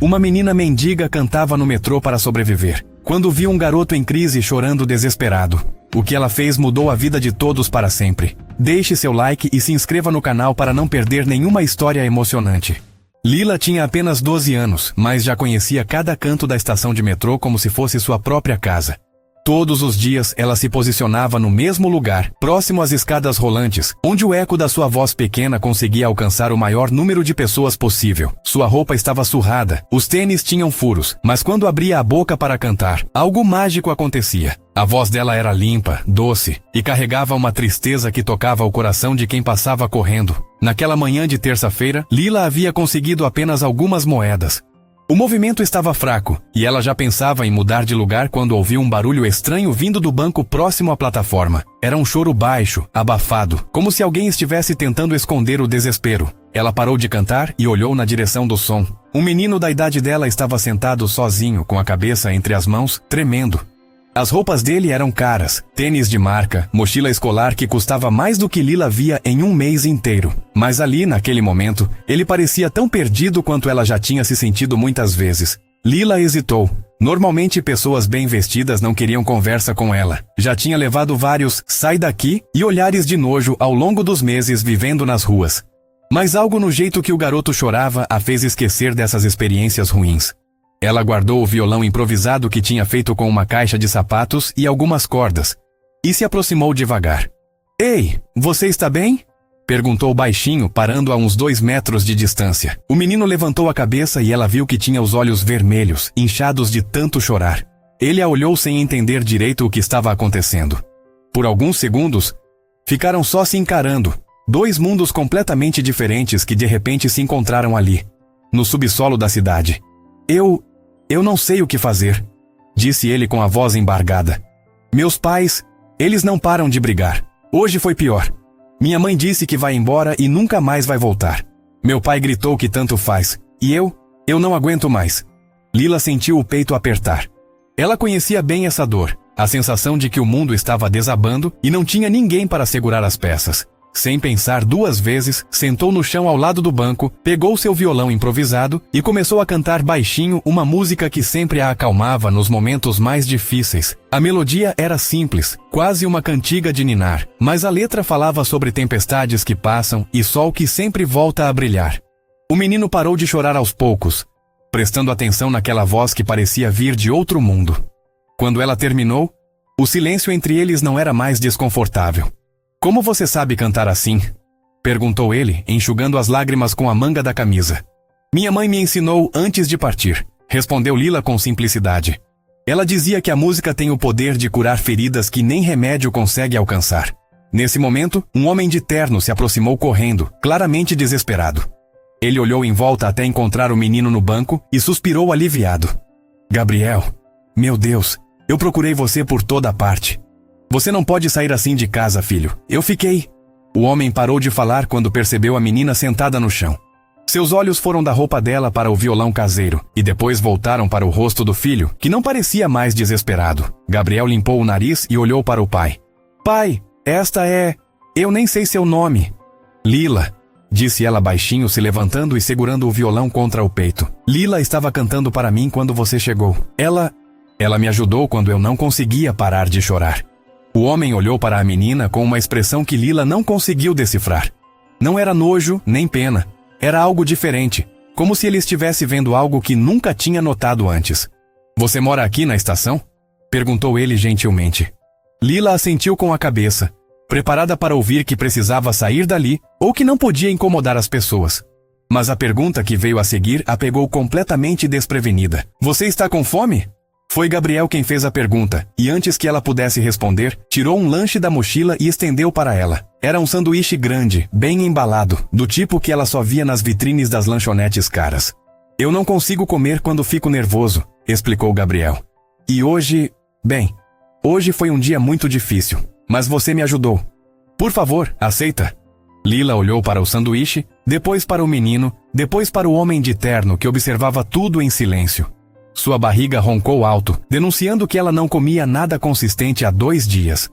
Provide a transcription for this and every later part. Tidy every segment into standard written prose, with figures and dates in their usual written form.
Uma menina mendiga cantava no metrô para sobreviver, quando viu um garoto em crise chorando desesperado. O que ela fez mudou a vida de todos para sempre. Deixe seu like e se inscreva no canal para não perder nenhuma história emocionante. Lila tinha apenas 12 anos, mas já conhecia cada canto da estação de metrô como se fosse sua própria casa. Todos os dias ela se posicionava no mesmo lugar, próximo às escadas rolantes, onde o eco da sua voz pequena conseguia alcançar o maior número de pessoas possível. Sua roupa estava surrada, os tênis tinham furos, mas quando abria a boca para cantar, algo mágico acontecia. A voz dela era limpa, doce, e carregava uma tristeza que tocava o coração de quem passava correndo. Naquela manhã de terça-feira, Lila havia conseguido apenas algumas moedas. O movimento estava fraco, e ela já pensava em mudar de lugar quando ouviu um barulho estranho vindo do banco próximo à plataforma. Era um choro baixo, abafado, como se alguém estivesse tentando esconder o desespero. Ela parou de cantar e olhou na direção do som. Um menino da idade dela estava sentado sozinho, com a cabeça entre as mãos, tremendo. As roupas dele eram caras, tênis de marca, mochila escolar que custava mais do que Lila via em um mês inteiro. Mas ali, naquele momento, ele parecia tão perdido quanto ela já tinha se sentido muitas vezes. Lila hesitou. Normalmente pessoas bem vestidas não queriam conversa com ela. Já tinha levado vários "sai daqui" e olhares de nojo ao longo dos meses vivendo nas ruas. Mas algo no jeito que o garoto chorava a fez esquecer dessas experiências ruins. Ela guardou o violão improvisado que tinha feito com uma caixa de sapatos e algumas cordas, e se aproximou devagar. "Ei, você está bem?" perguntou baixinho, parando a uns 2 metros de distância. O menino levantou a cabeça e ela viu que tinha os olhos vermelhos, inchados de tanto chorar. Ele a olhou sem entender direito o que estava acontecendo. Por alguns segundos, ficaram só se encarando, 2 mundos completamente diferentes que de repente se encontraram ali, no subsolo da cidade. Eu não sei o que fazer", disse ele com a voz embargada. "Meus pais, eles não param de brigar. Hoje foi pior. Minha mãe disse que vai embora e nunca mais vai voltar. Meu pai gritou que tanto faz. E eu não aguento mais." Lila sentiu o peito apertar. Ela conhecia bem essa dor, a sensação de que o mundo estava desabando e não tinha ninguém para segurar as peças. Sem pensar 2 vezes, sentou no chão ao lado do banco, pegou seu violão improvisado e começou a cantar baixinho uma música que sempre a acalmava nos momentos mais difíceis. A melodia era simples, quase uma cantiga de ninar, mas a letra falava sobre tempestades que passam e sol que sempre volta a brilhar. O menino parou de chorar aos poucos, prestando atenção naquela voz que parecia vir de outro mundo. Quando ela terminou, o silêncio entre eles não era mais desconfortável. "Como você sabe cantar assim?" perguntou ele, enxugando as lágrimas com a manga da camisa. "Minha mãe me ensinou antes de partir", respondeu Lila com simplicidade. Ela dizia que a música tem o poder de curar feridas que nem remédio consegue alcançar. Nesse momento, um homem de terno se aproximou correndo, claramente desesperado. Ele olhou em volta até encontrar o menino no banco e suspirou aliviado. "Gabriel, meu Deus, eu procurei você por toda parte. Você não pode sair assim de casa, filho. Eu fiquei..." O homem parou de falar quando percebeu a menina sentada no chão. Seus olhos foram da roupa dela para o violão caseiro, e depois voltaram para o rosto do filho, que não parecia mais desesperado. Gabriel limpou o nariz e olhou para o pai. "Pai, esta é... eu nem sei seu nome." "Lila", disse ela baixinho, se levantando e segurando o violão contra o peito. "Lila estava cantando para mim quando você chegou. Ela me ajudou quando eu não conseguia parar de chorar." O homem olhou para a menina com uma expressão que Lila não conseguiu decifrar. Não era nojo nem pena. Era algo diferente, como se ele estivesse vendo algo que nunca tinha notado antes. "Você mora aqui na estação?" perguntou ele gentilmente. Lila assentiu com a cabeça, preparada para ouvir que precisava sair dali ou que não podia incomodar as pessoas. Mas a pergunta que veio a seguir a pegou completamente desprevenida. "Você está com fome?" Foi Gabriel quem fez a pergunta, e antes que ela pudesse responder, tirou um lanche da mochila e estendeu para ela. Era um sanduíche grande, bem embalado, do tipo que ela só via nas vitrines das lanchonetes caras. "Eu não consigo comer quando fico nervoso", explicou Gabriel. "E hoje... bem, hoje foi um dia muito difícil, mas você me ajudou. Por favor, aceita." Lila olhou para o sanduíche, depois para o menino, depois para o homem de terno que observava tudo em silêncio. Sua barriga roncou alto, denunciando que ela não comia nada consistente há 2 dias.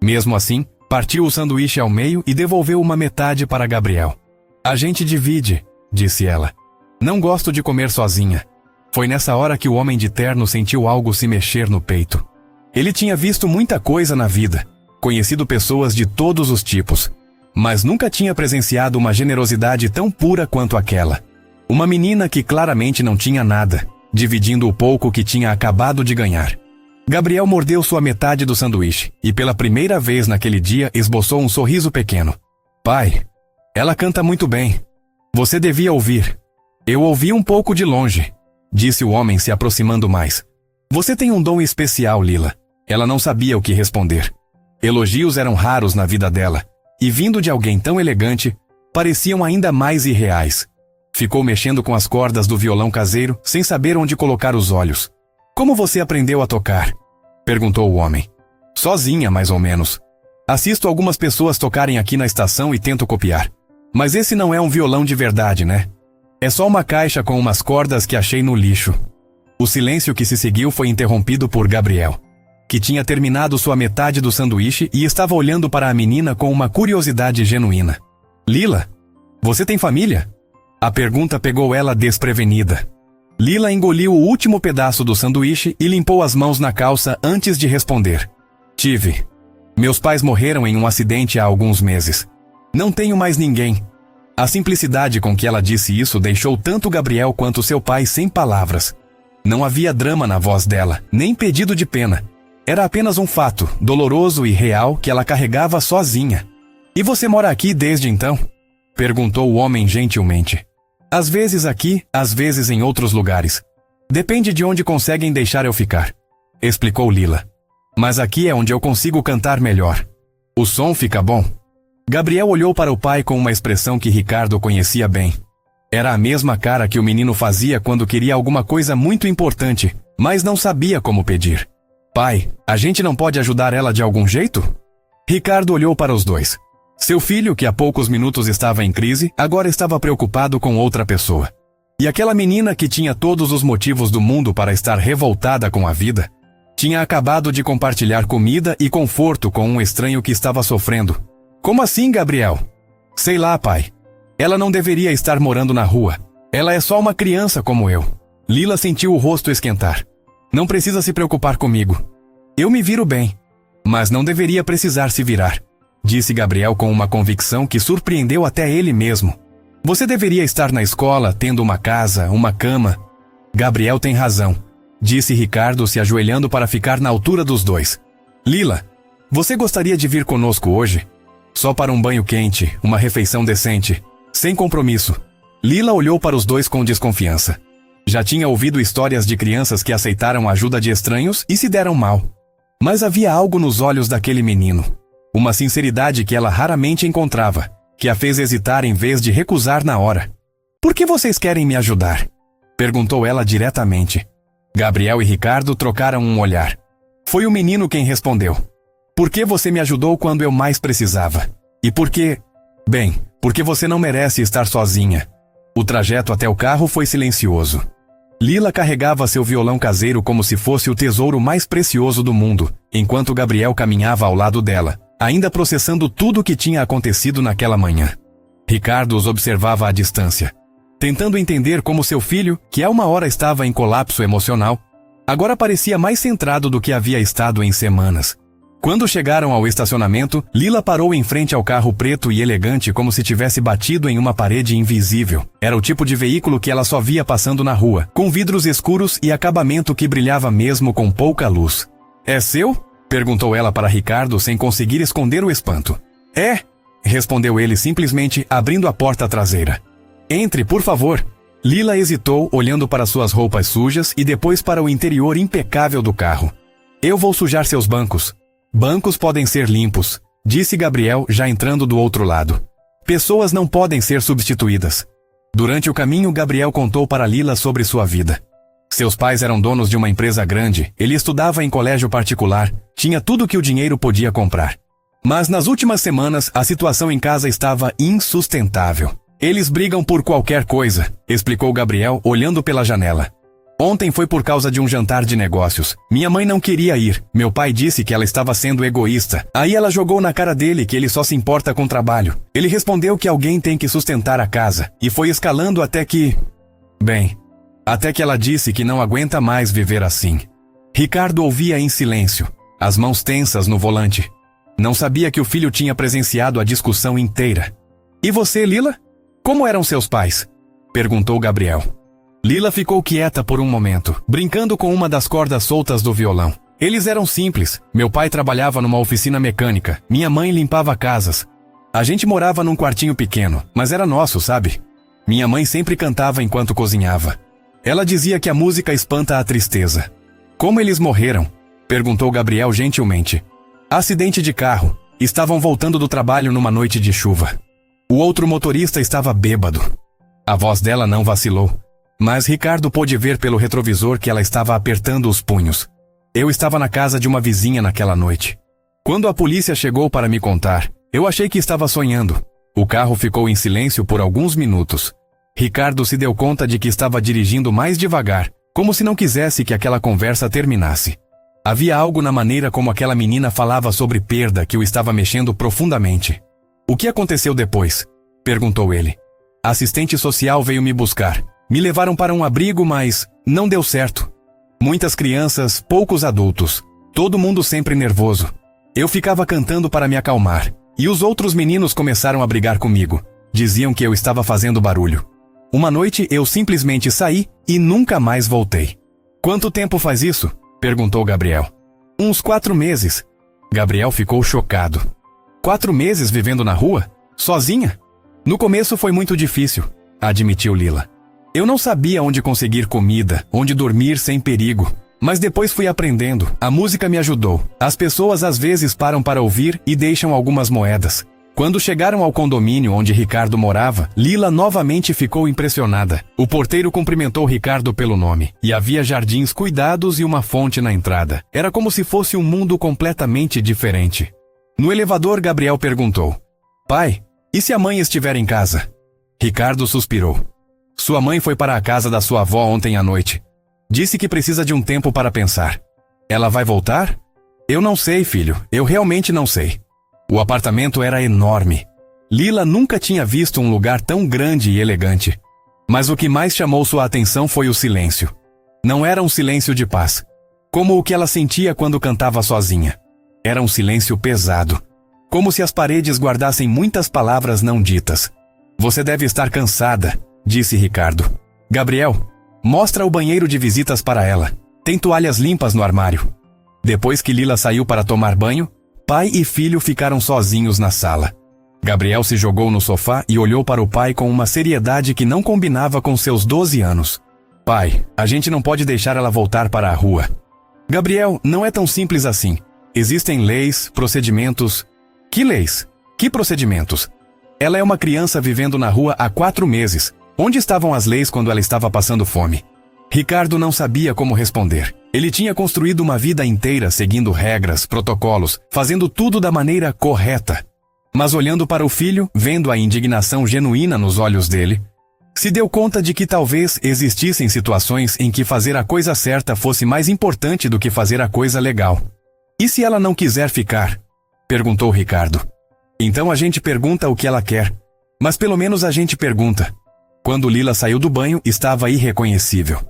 Mesmo assim, partiu o sanduíche ao meio e devolveu uma metade para Gabriel. "A gente divide", disse ela. "Não gosto de comer sozinha." Foi nessa hora que o homem de terno sentiu algo se mexer no peito. Ele tinha visto muita coisa na vida, conhecido pessoas de todos os tipos, mas nunca tinha presenciado uma generosidade tão pura quanto aquela. Uma menina que claramente não tinha nada, dividindo o pouco que tinha acabado de ganhar. Gabriel mordeu sua metade do sanduíche e pela primeira vez naquele dia esboçou um sorriso pequeno. Pai, ela canta muito bem. Você devia ouvir. Eu ouvi um pouco de longe, disse o homem se aproximando mais. Você tem um dom especial, Lila. Ela não sabia o que responder. Elogios eram raros na vida dela, e vindo de alguém tão elegante, pareciam ainda mais irreais. Ficou mexendo com as cordas do violão caseiro, sem saber onde colocar os olhos. Como você aprendeu a tocar? Perguntou o homem. Sozinha, mais ou menos. Assisto algumas pessoas tocarem aqui na estação e tento copiar. Mas esse não é um violão de verdade, né? É só uma caixa com umas cordas que achei no lixo. O silêncio que se seguiu foi interrompido por Gabriel, que tinha terminado sua metade do sanduíche e estava olhando para a menina com uma curiosidade genuína. Lila, você tem família? A pergunta pegou ela desprevenida. Lila engoliu o último pedaço do sanduíche e limpou as mãos na calça antes de responder. Tive. Meus pais morreram em um acidente há alguns meses. Não tenho mais ninguém. A simplicidade com que ela disse isso deixou tanto Gabriel quanto seu pai sem palavras. Não havia drama na voz dela, nem pedido de pena. Era apenas um fato, doloroso e real, que ela carregava sozinha. E você mora aqui desde então? Perguntou o homem gentilmente. Às vezes aqui, às vezes em outros lugares. Depende de onde conseguem deixar eu ficar, explicou Lila. Mas aqui é onde eu consigo cantar melhor. O som fica bom. Gabriel olhou para o pai com uma expressão que Ricardo conhecia bem. Era a mesma cara que o menino fazia quando queria alguma coisa muito importante, mas não sabia como pedir. Pai, a gente não pode ajudar ela de algum jeito? Ricardo olhou para os dois. Seu filho, que há poucos minutos estava em crise, agora estava preocupado com outra pessoa. E aquela menina que tinha todos os motivos do mundo para estar revoltada com a vida, tinha acabado de compartilhar comida e conforto com um estranho que estava sofrendo. Como assim, Gabriel? Sei lá, pai. Ela não deveria estar morando na rua. Ela é só uma criança como eu. Lila sentiu o rosto esquentar. Não precisa se preocupar comigo. Eu me viro bem. Mas não deveria precisar se virar, disse Gabriel com uma convicção que surpreendeu até ele mesmo. Você deveria estar na escola, tendo uma casa, uma cama. Gabriel tem razão, disse Ricardo se ajoelhando para ficar na altura dos dois. Lila, você gostaria de vir conosco hoje? Só para um banho quente, uma refeição decente, sem compromisso. Lila olhou para os dois com desconfiança. Já tinha ouvido histórias de crianças que aceitaram a ajuda de estranhos e se deram mal. Mas havia algo nos olhos daquele menino. Uma sinceridade que ela raramente encontrava, que a fez hesitar em vez de recusar na hora. Por que vocês querem me ajudar? Perguntou ela diretamente. Gabriel e Ricardo trocaram um olhar. Foi o menino quem respondeu. Por que você me ajudou quando eu mais precisava? E por que... Bem, porque você não merece estar sozinha. O trajeto até o carro foi silencioso. Lila carregava seu violão caseiro como se fosse o tesouro mais precioso do mundo, enquanto Gabriel caminhava ao lado dela, ainda processando tudo o que tinha acontecido naquela manhã. Ricardo os observava à distância, tentando entender como seu filho, que há uma hora estava em colapso emocional, agora parecia mais centrado do que havia estado em semanas. Quando chegaram ao estacionamento, Lila parou em frente ao carro preto e elegante como se tivesse batido em uma parede invisível. Era o tipo de veículo que ela só via passando na rua, com vidros escuros e acabamento que brilhava mesmo com pouca luz. É seu? Perguntou ela para Ricardo sem conseguir esconder o espanto. É, respondeu ele simplesmente abrindo a porta traseira. Entre, por favor. Lila hesitou, olhando para suas roupas sujas e depois para o interior impecável do carro. Eu vou sujar seus bancos. Bancos podem ser limpos, disse Gabriel, já entrando do outro lado. Pessoas não podem ser substituídas. Durante o caminho, Gabriel contou para Lila sobre sua vida. Seus pais eram donos de uma empresa grande, ele estudava em colégio particular, tinha tudo que o dinheiro podia comprar. Mas nas últimas semanas, a situação em casa estava insustentável. Eles brigam por qualquer coisa, explicou Gabriel, olhando pela janela. Ontem foi por causa de um jantar de negócios. Minha mãe não queria ir. Meu pai disse que ela estava sendo egoísta. Aí ela jogou na cara dele que ele só se importa com trabalho. Ele respondeu que alguém tem que sustentar a casa. E foi escalando até que... Bem, Até que ela disse que não aguenta mais viver assim. Ricardo ouvia em silêncio, as mãos tensas no volante. Não sabia que o filho tinha presenciado a discussão inteira. E você, Lila? Como eram seus pais? Perguntou Gabriel. Lila ficou quieta por um momento, brincando com uma das cordas soltas do violão. Eles eram simples. Meu pai trabalhava numa oficina mecânica. Minha mãe limpava casas. A gente morava num quartinho pequeno, mas era nosso, sabe? Minha mãe sempre cantava enquanto cozinhava. Ela dizia que a música espanta a tristeza. Como eles morreram? Perguntou Gabriel gentilmente. Acidente de carro. Estavam voltando do trabalho numa noite de chuva. O outro motorista estava bêbado. A voz dela não vacilou, mas Ricardo pôde ver pelo retrovisor que ela estava apertando os punhos. Eu estava na casa de uma vizinha naquela noite. Quando a polícia chegou para me contar, eu achei que estava sonhando. O carro ficou em silêncio por alguns minutos. Ricardo se deu conta de que estava dirigindo mais devagar, como se não quisesse que aquela conversa terminasse. Havia algo na maneira como aquela menina falava sobre perda que o estava mexendo profundamente. O que aconteceu depois? Perguntou ele. A assistente social veio me buscar. Me levaram para um abrigo, mas não deu certo. Muitas crianças, poucos adultos. Todo mundo sempre nervoso. Eu ficava cantando para me acalmar. E os outros meninos começaram a brigar comigo. Diziam que eu estava fazendo barulho. Uma noite eu simplesmente saí e nunca mais voltei. Quanto tempo faz isso? Perguntou Gabriel. Uns 4 meses. Gabriel ficou chocado. 4 meses vivendo na rua? Sozinha? No começo foi muito difícil, admitiu Lila. Eu não sabia onde conseguir comida, onde dormir sem perigo. Mas depois fui aprendendo. A música me ajudou. As pessoas às vezes param para ouvir e deixam algumas moedas. Quando chegaram ao condomínio onde Ricardo morava, Lila novamente ficou impressionada. O porteiro cumprimentou Ricardo pelo nome. E havia jardins cuidados e uma fonte na entrada. Era como se fosse um mundo completamente diferente. No elevador, Gabriel perguntou: Pai, e se a mãe estiver em casa? Ricardo suspirou. Sua mãe foi para a casa da sua avó ontem à noite. Disse que precisa de um tempo para pensar. Ela vai voltar? Eu não sei, filho. Eu realmente não sei. O apartamento era enorme. Lila nunca tinha visto um lugar tão grande e elegante. Mas o que mais chamou sua atenção foi o silêncio. Não era um silêncio de paz, como o que ela sentia quando cantava sozinha. Era um silêncio pesado, como se as paredes guardassem muitas palavras não ditas. Você deve estar cansada, disse Ricardo. Gabriel, mostra o banheiro de visitas para ela. Tem toalhas limpas no armário. Depois que Lila saiu para tomar banho, pai e filho ficaram sozinhos na sala. Gabriel se jogou no sofá e olhou para o pai com uma seriedade que não combinava com seus 12 anos. Pai, a gente não pode deixar ela voltar para a rua. Gabriel, não é tão simples assim. Existem leis, procedimentos... Que leis? Que procedimentos? Ela é uma criança vivendo na rua há 4 meses. Onde estavam as leis quando ela estava passando fome? Ricardo não sabia como responder. Ele tinha construído uma vida inteira seguindo regras, protocolos, fazendo tudo da maneira correta. Mas olhando para o filho, vendo a indignação genuína nos olhos dele, se deu conta de que talvez existissem situações em que fazer a coisa certa fosse mais importante do que fazer a coisa legal. E se ela não quiser ficar? Perguntou Ricardo. Então a gente pergunta o que ela quer. Mas pelo menos a gente pergunta. Quando Lila saiu do banho, estava irreconhecível.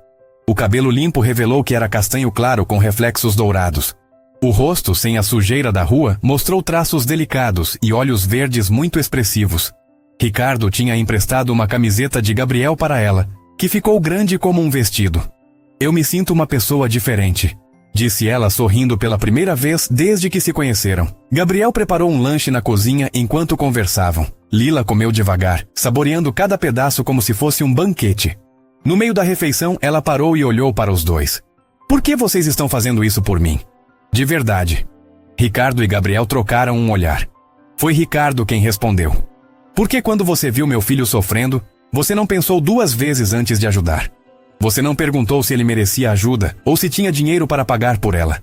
O cabelo limpo revelou que era castanho claro com reflexos dourados. O rosto, sem a sujeira da rua, mostrou traços delicados e olhos verdes muito expressivos. Ricardo tinha emprestado uma camiseta de Gabriel para ela, que ficou grande como um vestido. Eu me sinto uma pessoa diferente, disse ela sorrindo pela primeira vez desde que se conheceram. Gabriel preparou um lanche na cozinha enquanto conversavam. Lila comeu devagar, saboreando cada pedaço como se fosse um banquete. No meio da refeição, ela parou e olhou para os dois. Por que vocês estão fazendo isso por mim? De verdade. Ricardo e Gabriel trocaram um olhar. Foi Ricardo quem respondeu. Por que quando você viu meu filho sofrendo, você não pensou 2 vezes antes de ajudar? Você não perguntou se ele merecia ajuda ou se tinha dinheiro para pagar por ela.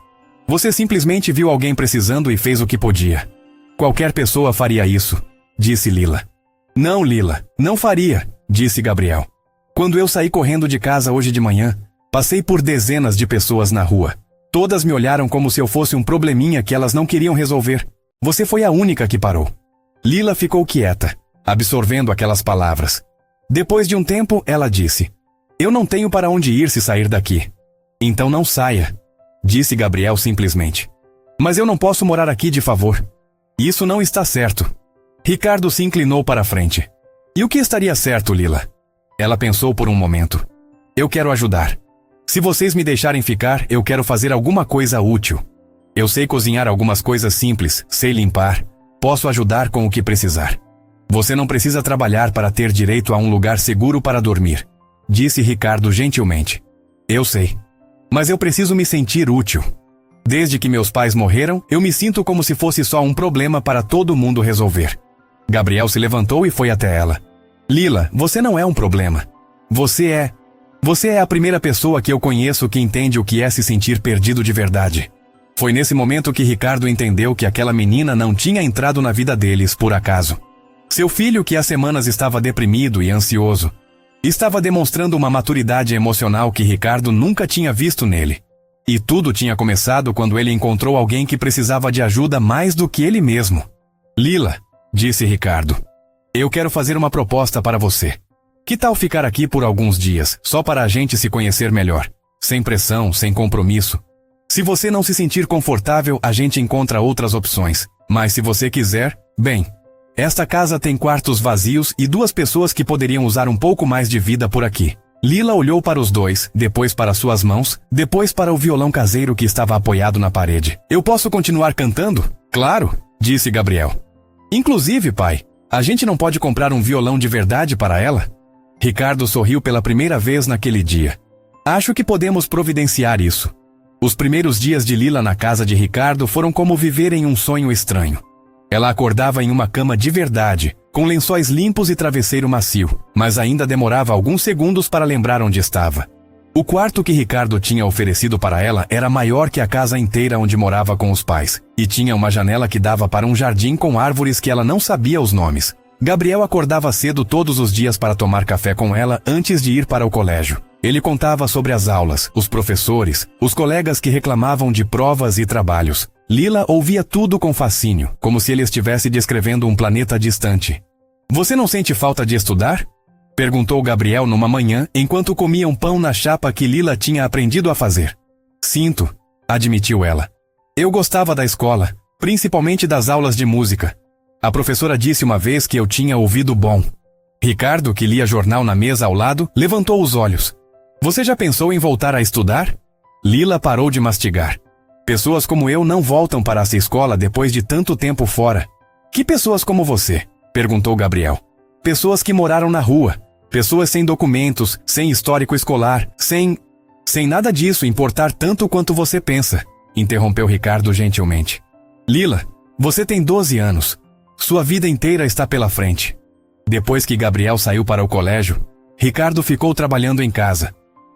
Você simplesmente viu alguém precisando e fez o que podia. Qualquer pessoa faria isso, disse Lila. Não, Lila, não faria, disse Gabriel. Quando eu saí correndo de casa hoje de manhã, passei por dezenas de pessoas na rua. Todas me olharam como se eu fosse um probleminha que elas não queriam resolver. Você foi a única que parou. Lila ficou quieta, absorvendo aquelas palavras. Depois de um tempo, ela disse: Eu não tenho para onde ir se sair daqui. Então não saia, disse Gabriel simplesmente. Mas eu não posso morar aqui de favor. Isso não está certo. Ricardo se inclinou para a frente. E o que estaria certo, Lila? Ela pensou por um momento. Eu quero ajudar. Se vocês me deixarem ficar, eu quero fazer alguma coisa útil. Eu sei cozinhar algumas coisas simples, sei limpar, posso ajudar com o que precisar. Você não precisa trabalhar para ter direito a um lugar seguro para dormir, disse Ricardo gentilmente. Eu sei. Mas eu preciso me sentir útil. Desde que meus pais morreram, eu me sinto como se fosse só um problema para todo mundo resolver. Gabriel se levantou e foi até ela. Lila, você não é um problema. Você é a primeira pessoa que eu conheço que entende o que é se sentir perdido de verdade. Foi nesse momento que Ricardo entendeu que aquela menina não tinha entrado na vida deles por acaso. Seu filho, que há semanas estava deprimido e ansioso, estava demonstrando uma maturidade emocional que Ricardo nunca tinha visto nele. E tudo tinha começado quando ele encontrou alguém que precisava de ajuda mais do que ele mesmo. Lila, disse Ricardo, eu quero fazer uma proposta para você. Que tal ficar aqui por alguns dias, só para a gente se conhecer melhor? Sem pressão, sem compromisso. Se você não se sentir confortável, a gente encontra outras opções. Mas se você quiser, bem, esta casa tem quartos vazios e 2 pessoas que poderiam usar um pouco mais de vida por aqui. Lila olhou para os dois, depois para suas mãos, depois para o violão caseiro que estava apoiado na parede. Eu posso continuar cantando? Claro, disse Gabriel. Inclusive, pai, a gente não pode comprar um violão de verdade para ela? Ricardo sorriu pela primeira vez naquele dia. Acho que podemos providenciar isso. Os primeiros dias de Lila na casa de Ricardo foram como viver em um sonho estranho. Ela acordava em uma cama de verdade, com lençóis limpos e travesseiro macio, mas ainda demorava alguns segundos para lembrar onde estava. O quarto que Ricardo tinha oferecido para ela era maior que a casa inteira onde morava com os pais, e tinha uma janela que dava para um jardim com árvores que ela não sabia os nomes. Gabriel acordava cedo todos os dias para tomar café com ela antes de ir para o colégio. Ele contava sobre as aulas, os professores, os colegas que reclamavam de provas e trabalhos. Lila ouvia tudo com fascínio, como se ele estivesse descrevendo um planeta distante. Você não sente falta de estudar? Perguntou Gabriel numa manhã, enquanto comia um pão na chapa que Lila tinha aprendido a fazer. Sinto, admitiu ela. Eu gostava da escola, principalmente das aulas de música. A professora disse uma vez que eu tinha ouvido bom. Ricardo, que lia jornal na mesa ao lado, levantou os olhos. Você já pensou em voltar a estudar? Lila parou de mastigar. Pessoas como eu não voltam para essa escola depois de tanto tempo fora. Que pessoas como você? Perguntou Gabriel. Pessoas que moraram na rua. Pessoas sem documentos, sem histórico escolar, sem nada disso importar tanto quanto você pensa, interrompeu Ricardo gentilmente. Lila, você tem 12 anos. Sua vida inteira está pela frente. Depois que Gabriel saiu para o colégio, Ricardo ficou trabalhando em casa.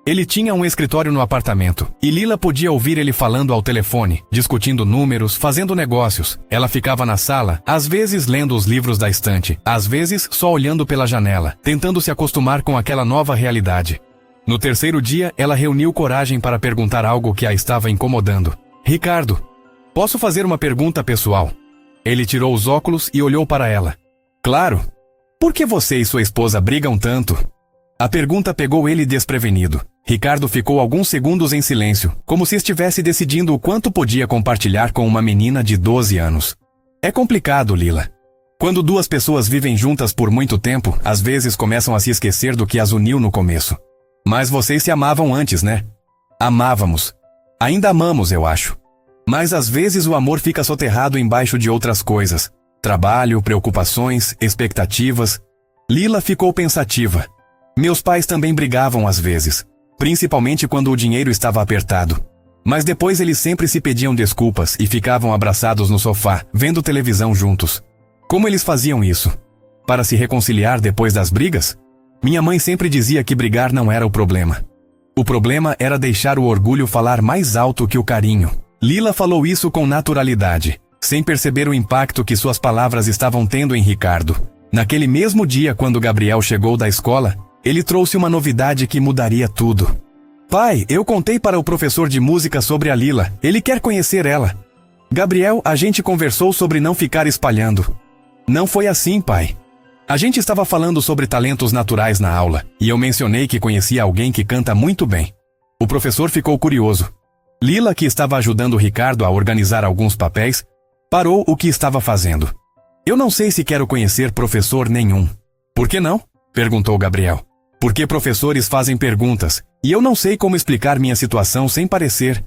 Ele tinha um escritório no apartamento, e Lila podia ouvir ele falando ao telefone, discutindo números, fazendo negócios. Ela ficava na sala, às vezes lendo os livros da estante, às vezes só olhando pela janela, tentando se acostumar com aquela nova realidade. No terceiro dia, ela reuniu coragem para perguntar algo que a estava incomodando. Ricardo, posso fazer uma pergunta pessoal? Ele tirou os óculos e olhou para ela. Claro. Por que você e sua esposa brigam tanto? A pergunta pegou ele desprevenido. Ricardo ficou alguns segundos em silêncio, como se estivesse decidindo o quanto podia compartilhar com uma menina de 12 anos. É complicado, Lila. Quando 2 pessoas vivem juntas por muito tempo, às vezes começam a se esquecer do que as uniu no começo. Mas vocês se amavam antes, né? Amávamos. Ainda amamos, eu acho. Mas às vezes o amor fica soterrado embaixo de outras coisas. Trabalho, preocupações, expectativas. Lila ficou pensativa. Meus pais também brigavam às vezes, principalmente quando o dinheiro estava apertado. Mas depois eles sempre se pediam desculpas e ficavam abraçados no sofá, vendo televisão juntos. Como eles faziam isso? Para se reconciliar depois das brigas? Minha mãe sempre dizia que brigar não era o problema. O problema era deixar o orgulho falar mais alto que o carinho. Lila falou isso com naturalidade, sem perceber o impacto que suas palavras estavam tendo em Ricardo. Naquele mesmo dia, quando Gabriel chegou da escola, ele trouxe uma novidade que mudaria tudo. Pai, eu contei para o professor de música sobre a Lila. Ele quer conhecer ela. Gabriel, a gente conversou sobre não ficar espalhando. Não foi assim, pai. A gente estava falando sobre talentos naturais na aula, e eu mencionei que conhecia alguém que canta muito bem. O professor ficou curioso. Lila, que estava ajudando Ricardo a organizar alguns papéis, parou o que estava fazendo. Eu não sei se quero conhecer professor nenhum. Por que não? Perguntou Gabriel. Porque professores fazem perguntas, e eu não sei como explicar minha situação sem parecer...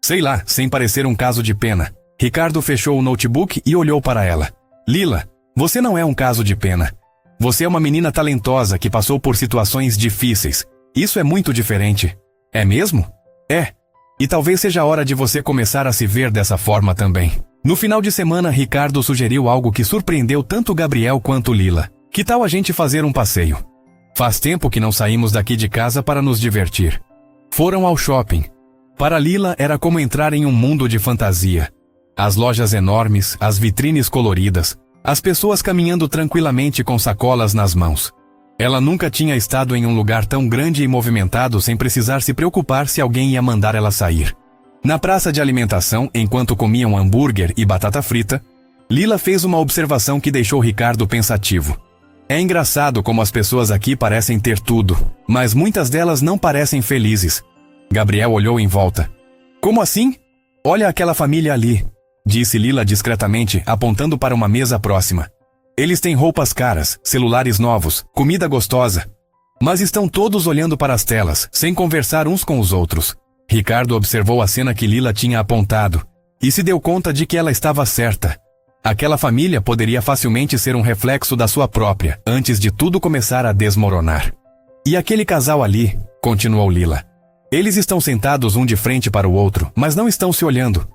Sei lá, sem parecer um caso de pena. Ricardo fechou o notebook e olhou para ela. Lila, você não é um caso de pena. Você é uma menina talentosa que passou por situações difíceis. Isso é muito diferente. É mesmo? É. E talvez seja a hora de você começar a se ver dessa forma também. No final de semana, Ricardo sugeriu algo que surpreendeu tanto Gabriel quanto Lila. Que tal a gente fazer um passeio? Faz tempo que não saímos daqui de casa para nos divertir. Foram ao shopping. Para Lila era como entrar em um mundo de fantasia. As lojas enormes, as vitrines coloridas, as pessoas caminhando tranquilamente com sacolas nas mãos. Ela nunca tinha estado em um lugar tão grande e movimentado sem precisar se preocupar se alguém ia mandar ela sair. Na praça de alimentação, enquanto comiam hambúrguer e batata frita, Lila fez uma observação que deixou Ricardo pensativo. É engraçado como as pessoas aqui parecem ter tudo, mas muitas delas não parecem felizes. Gabriel olhou em volta. Como assim? Olha aquela família ali, disse Lila discretamente, apontando para uma mesa próxima. Eles têm roupas caras, celulares novos, comida gostosa. Mas estão todos olhando para as telas, sem conversar uns com os outros. Ricardo observou a cena que Lila tinha apontado e se deu conta de que ela estava certa. Aquela família poderia facilmente ser um reflexo da sua própria, antes de tudo começar a desmoronar. E aquele casal ali, continuou Lila. Eles estão sentados um de frente para o outro, mas não estão se olhando.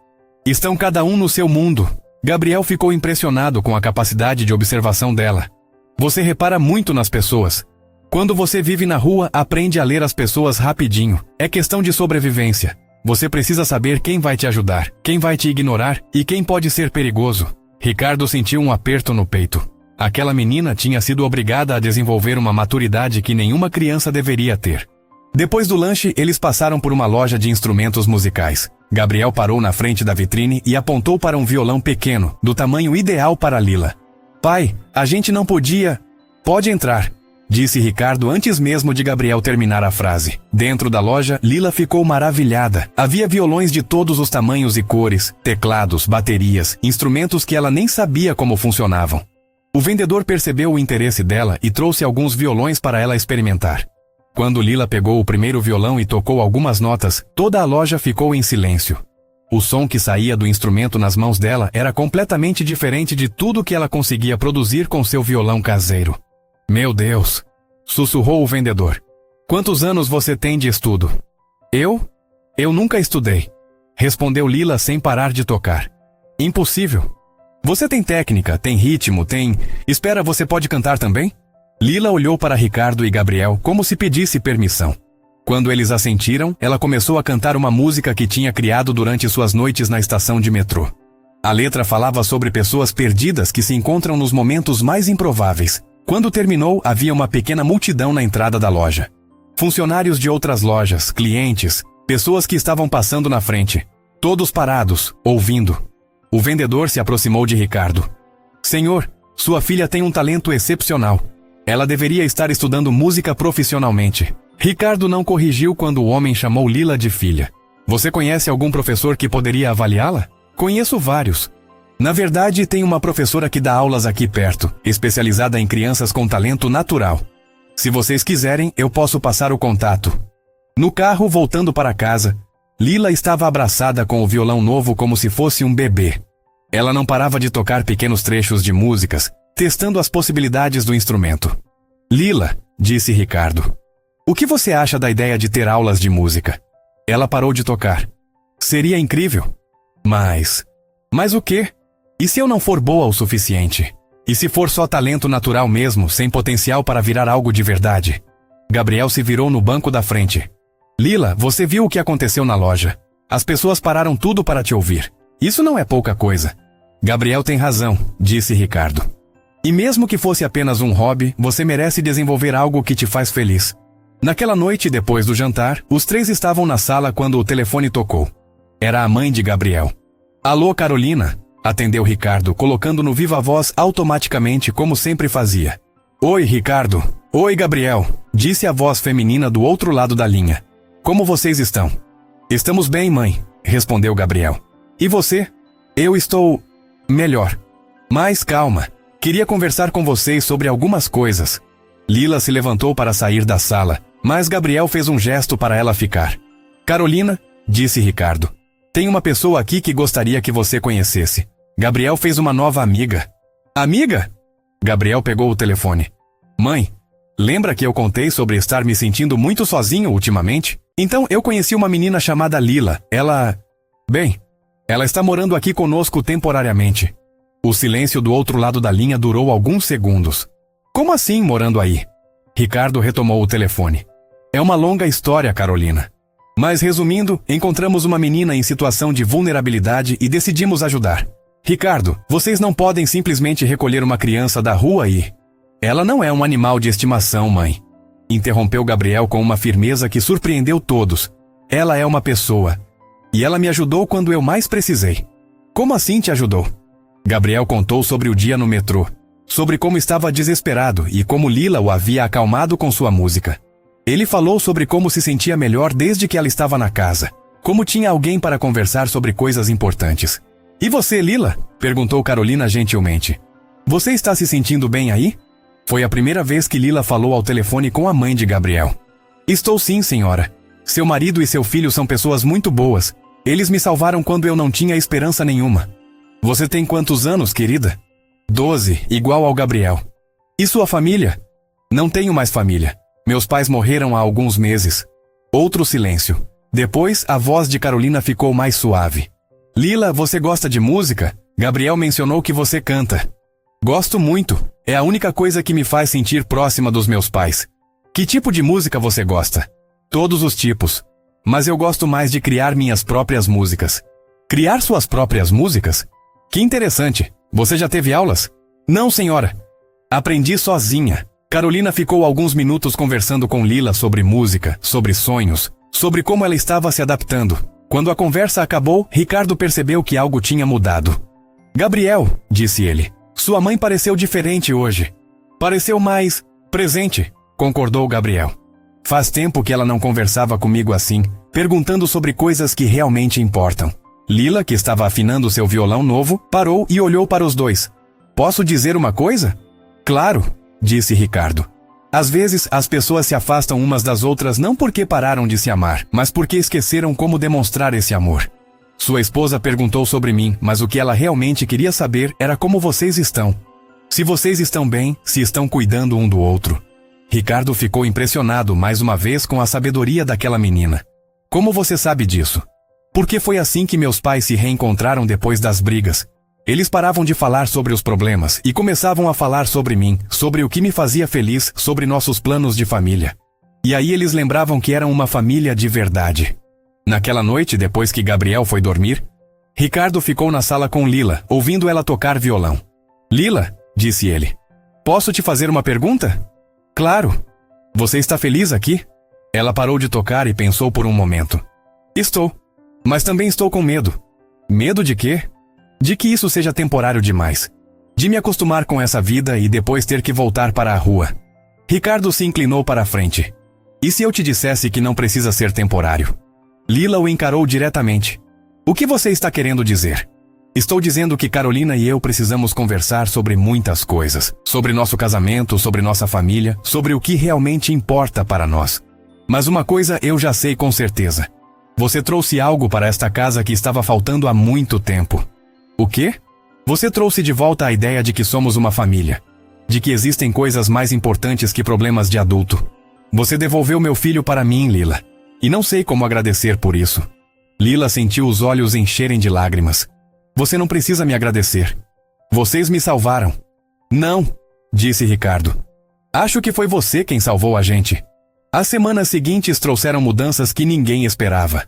Estão cada um no seu mundo. Gabriel ficou impressionado com a capacidade de observação dela. Você repara muito nas pessoas. Quando você vive na rua, aprende a ler as pessoas rapidinho. É questão de sobrevivência. Você precisa saber quem vai te ajudar, quem vai te ignorar e quem pode ser perigoso. Ricardo sentiu um aperto no peito. Aquela menina tinha sido obrigada a desenvolver uma maturidade que nenhuma criança deveria ter. Depois do lanche, eles passaram por uma loja de instrumentos musicais. Gabriel parou na frente da vitrine e apontou para um violão pequeno, do tamanho ideal para Lila. Pai, a gente não podia... Pode entrar, disse Ricardo antes mesmo de Gabriel terminar a frase. Dentro da loja, Lila ficou maravilhada. Havia violões de todos os tamanhos e cores, teclados, baterias, instrumentos que ela nem sabia como funcionavam. O vendedor percebeu o interesse dela e trouxe alguns violões para ela experimentar. Quando Lila pegou o primeiro violão e tocou algumas notas, toda a loja ficou em silêncio. O som que saía do instrumento nas mãos dela era completamente diferente de tudo que ela conseguia produzir com seu violão caseiro. Meu Deus! Sussurrou o vendedor. Quantos anos você tem de estudo? Eu? Eu nunca estudei. Respondeu Lila sem parar de tocar. Impossível. Você tem técnica, tem ritmo, tem... Espera, você pode cantar também? Lila olhou para Ricardo e Gabriel como se pedisse permissão. Quando eles assentiram, ela começou a cantar uma música que tinha criado durante suas noites na estação de metrô. A letra falava sobre pessoas perdidas que se encontram nos momentos mais improváveis. Quando terminou, havia uma pequena multidão na entrada da loja. Funcionários de outras lojas, clientes, pessoas que estavam passando na frente. Todos parados, ouvindo. O vendedor se aproximou de Ricardo. Senhor, sua filha tem um talento excepcional. Ela deveria estar estudando música profissionalmente. Ricardo não corrigiu quando o homem chamou Lila de filha. Você conhece algum professor que poderia avaliá-la? Conheço vários. Na verdade, tem uma professora que dá aulas aqui perto, especializada em crianças com talento natural. Se vocês quiserem, eu posso passar o contato. No carro, voltando para casa, Lila estava abraçada com o violão novo como se fosse um bebê. Ela não parava de tocar pequenos trechos de músicas, testando as possibilidades do instrumento. Lila, disse Ricardo, o que você acha da ideia de ter aulas de música? Ela parou de tocar. Seria incrível. Mas o quê? E se eu não for boa o suficiente? E se for só talento natural mesmo, sem potencial para virar algo de verdade? Gabriel se virou no banco da frente. Lila, você viu o que aconteceu na loja. As pessoas pararam tudo para te ouvir. Isso não é pouca coisa. Gabriel tem razão, disse Ricardo. E mesmo que fosse apenas um hobby, você merece desenvolver algo que te faz feliz. Naquela noite, depois do jantar, os três estavam na sala quando o telefone tocou. Era a mãe de Gabriel. Alô, Carolina, atendeu Ricardo, colocando no viva-voz automaticamente como sempre fazia. Oi, Ricardo. Oi, Gabriel, disse a voz feminina do outro lado da linha. Como vocês estão? Estamos bem, mãe, respondeu Gabriel. E você? Eu estou... melhor. Mas calma, queria conversar com vocês sobre algumas coisas. Lila se levantou para sair da sala, mas Gabriel fez um gesto para ela ficar. Carolina, disse Ricardo, tem uma pessoa aqui que gostaria que você conhecesse. Gabriel fez uma nova amiga. Amiga? Gabriel pegou o telefone. Mãe, lembra que eu contei sobre estar me sentindo muito sozinho ultimamente? Então eu conheci uma menina chamada Lila. Bem, ela está morando aqui conosco temporariamente. O silêncio do outro lado da linha durou alguns segundos. Como assim morando aí? Ricardo retomou o telefone. É uma longa história, Carolina. Mas resumindo, encontramos uma menina em situação de vulnerabilidade e decidimos ajudar. Ricardo, vocês não podem simplesmente recolher uma criança da rua e... Ela não é um animal de estimação, mãe. Interrompeu Gabriel com uma firmeza que surpreendeu todos. Ela é uma pessoa. E ela me ajudou quando eu mais precisei. Como assim te ajudou? Gabriel contou sobre o dia no metrô. Sobre como estava desesperado e como Lila o havia acalmado com sua música. Ele falou sobre como se sentia melhor desde que ela estava na casa. Como tinha alguém para conversar sobre coisas importantes. E você, Lila? Perguntou Carolina gentilmente. Você está se sentindo bem aí? Foi a primeira vez que Lila falou ao telefone com a mãe de Gabriel. Estou sim, senhora. Seu marido e seu filho são pessoas muito boas. Eles me salvaram quando eu não tinha esperança nenhuma. Você tem quantos anos, querida? 12, igual ao Gabriel. E sua família? Não tenho mais família. Meus pais morreram há alguns meses. Outro silêncio. Depois, a voz de Carolina ficou mais suave. Lila, você gosta de música? Gabriel mencionou que você canta. Gosto muito. É a única coisa que me faz sentir próxima dos meus pais. Que tipo de música você gosta? Todos os tipos. Mas eu gosto mais de criar minhas próprias músicas. Criar suas próprias músicas? Que interessante. Você já teve aulas? Não, senhora. Aprendi sozinha. Carolina ficou alguns minutos conversando com Lila sobre música, sobre sonhos, sobre como ela estava se adaptando. Quando a conversa acabou, Ricardo percebeu que algo tinha mudado. Gabriel, disse ele, sua mãe pareceu diferente hoje. Pareceu mais presente, concordou Gabriel. Faz tempo que ela não conversava comigo assim, perguntando sobre coisas que realmente importam. Lila, que estava afinando seu violão novo, parou e olhou para os dois. Posso dizer uma coisa? Claro, disse Ricardo. Às vezes, as pessoas se afastam umas das outras não porque pararam de se amar, mas porque esqueceram como demonstrar esse amor. Sua esposa perguntou sobre mim, mas o que ela realmente queria saber era como vocês estão. Se vocês estão bem, se estão cuidando um do outro. Ricardo ficou impressionado mais uma vez com a sabedoria daquela menina. Como você sabe disso? Porque foi assim que meus pais se reencontraram depois das brigas. Eles paravam de falar sobre os problemas e começavam a falar sobre mim, sobre o que me fazia feliz, sobre nossos planos de família. E aí eles lembravam que eram uma família de verdade. Naquela noite, depois que Gabriel foi dormir, Ricardo ficou na sala com Lila, ouvindo ela tocar violão. Lila, disse ele, posso te fazer uma pergunta? Claro. Você está feliz aqui? Ela parou de tocar e pensou por um momento. Estou. Mas também estou com medo. Medo de quê? De que isso seja temporário demais. De me acostumar com essa vida e depois ter que voltar para a rua. Ricardo se inclinou para a frente. E se eu te dissesse que não precisa ser temporário? Lila o encarou diretamente. O que você está querendo dizer? Estou dizendo que Carolina e eu precisamos conversar sobre muitas coisas. Sobre nosso casamento, sobre nossa família, sobre o que realmente importa para nós. Mas uma coisa eu já sei com certeza. Você trouxe algo para esta casa que estava faltando há muito tempo. O quê? Você trouxe de volta a ideia de que somos uma família. De que existem coisas mais importantes que problemas de adulto. Você devolveu meu filho para mim, Lila. E não sei como agradecer por isso. Lila sentiu os olhos encherem de lágrimas. Você não precisa me agradecer. Vocês me salvaram. Não, disse Ricardo. Acho que foi você quem salvou a gente. As semanas seguintes trouxeram mudanças que ninguém esperava.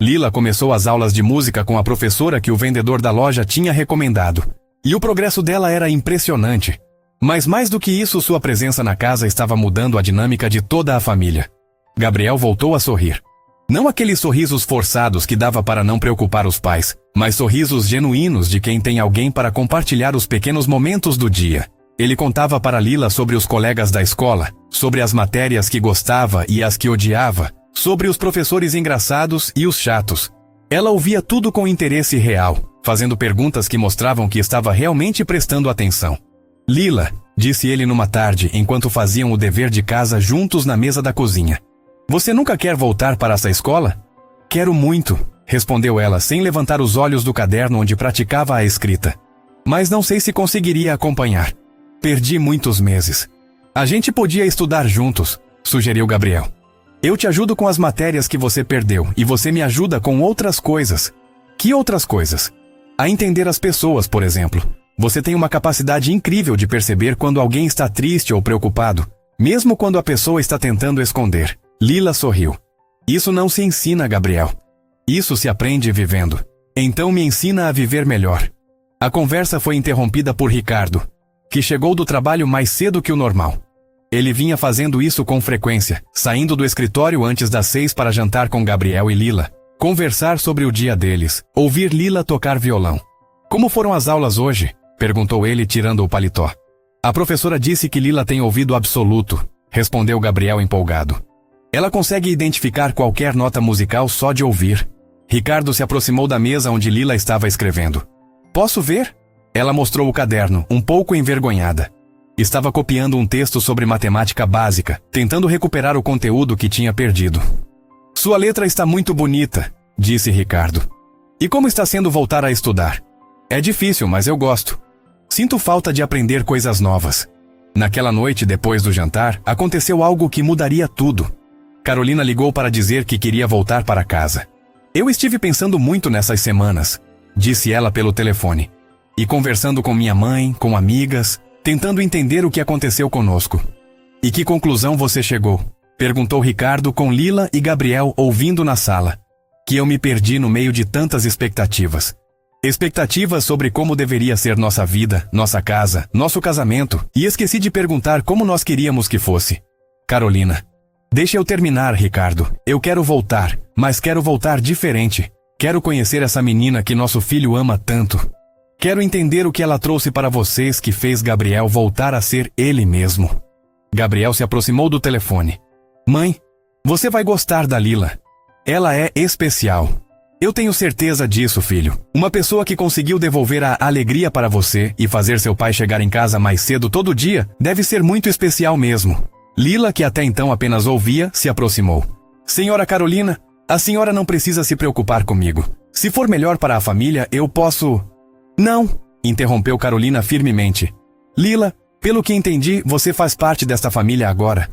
Lila começou as aulas de música com a professora que o vendedor da loja tinha recomendado. E o progresso dela era impressionante. Mas mais do que isso, sua presença na casa estava mudando a dinâmica de toda a família. Gabriel voltou a sorrir. Não aqueles sorrisos forçados que dava para não preocupar os pais, mas sorrisos genuínos de quem tem alguém para compartilhar os pequenos momentos do dia. Ele contava para Lila sobre os colegas da escola, sobre as matérias que gostava e as que odiava, sobre os professores engraçados e os chatos. Ela ouvia tudo com interesse real, fazendo perguntas que mostravam que estava realmente prestando atenção. Lila, disse ele numa tarde enquanto faziam o dever de casa juntos na mesa da cozinha. Você nunca quer voltar para essa escola? Quero muito, respondeu ela sem levantar os olhos do caderno onde praticava a escrita. Mas não sei se conseguiria acompanhar. Perdi muitos meses. A gente podia estudar juntos, sugeriu Gabriel. Eu te ajudo com as matérias que você perdeu e você me ajuda com outras coisas. Que outras coisas? A entender as pessoas, por exemplo. Você tem uma capacidade incrível de perceber quando alguém está triste ou preocupado, mesmo quando a pessoa está tentando esconder. Lila sorriu. Isso não se ensina, Gabriel. Isso se aprende vivendo. Então me ensina a viver melhor. A conversa foi interrompida por Ricardo, que chegou do trabalho mais cedo que o normal. Ele vinha fazendo isso com frequência, saindo do escritório antes das 6 para jantar com Gabriel e Lila, conversar sobre o dia deles, ouvir Lila tocar violão. Como foram as aulas hoje? Perguntou ele tirando o paletó. A professora disse que Lila tem ouvido absoluto, respondeu Gabriel empolgado. Ela consegue identificar qualquer nota musical só de ouvir. Ricardo se aproximou da mesa onde Lila estava escrevendo. Posso ver? Ela mostrou o caderno, um pouco envergonhada. Estava copiando um texto sobre matemática básica, tentando recuperar o conteúdo que tinha perdido. Sua letra está muito bonita, disse Ricardo. E como está sendo voltar a estudar? É difícil, mas eu gosto. Sinto falta de aprender coisas novas. Naquela noite, depois do jantar, aconteceu algo que mudaria tudo. Carolina ligou para dizer que queria voltar para casa. Eu estive pensando muito nessas semanas, disse ela pelo telefone. E conversando com minha mãe, com amigas, tentando entender o que aconteceu conosco. E que conclusão você chegou? Perguntou Ricardo com Lila e Gabriel ouvindo na sala. Que eu me perdi no meio de tantas expectativas. Expectativas sobre como deveria ser nossa vida, nossa casa, nosso casamento, e esqueci de perguntar como nós queríamos que fosse. Carolina. Deixa eu terminar, Ricardo. Eu quero voltar, mas quero voltar diferente. Quero conhecer essa menina que nosso filho ama tanto. Quero entender o que ela trouxe para vocês que fez Gabriel voltar a ser ele mesmo. Gabriel se aproximou do telefone. Mãe, você vai gostar da Lila. Ela é especial. Eu tenho certeza disso, filho. Uma pessoa que conseguiu devolver a alegria para você e fazer seu pai chegar em casa mais cedo todo dia deve ser muito especial mesmo. Lila, que até então apenas ouvia, se aproximou. Senhora Carolina, a senhora não precisa se preocupar comigo. Se for melhor para a família, eu posso... Não, interrompeu Carolina firmemente. Lila, pelo que entendi, você faz parte desta família agora.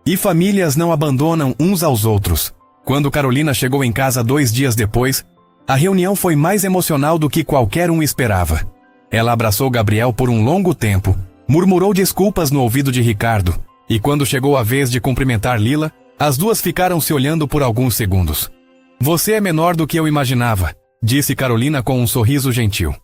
E famílias não abandonam uns aos outros. Quando Carolina chegou em casa 2 dias depois, a reunião foi mais emocional do que qualquer um esperava. Ela abraçou Gabriel por um longo tempo, murmurou desculpas no ouvido de Ricardo, e quando chegou a vez de cumprimentar Lila, as duas ficaram se olhando por alguns segundos. Você é menor do que eu imaginava, disse Carolina com um sorriso gentil.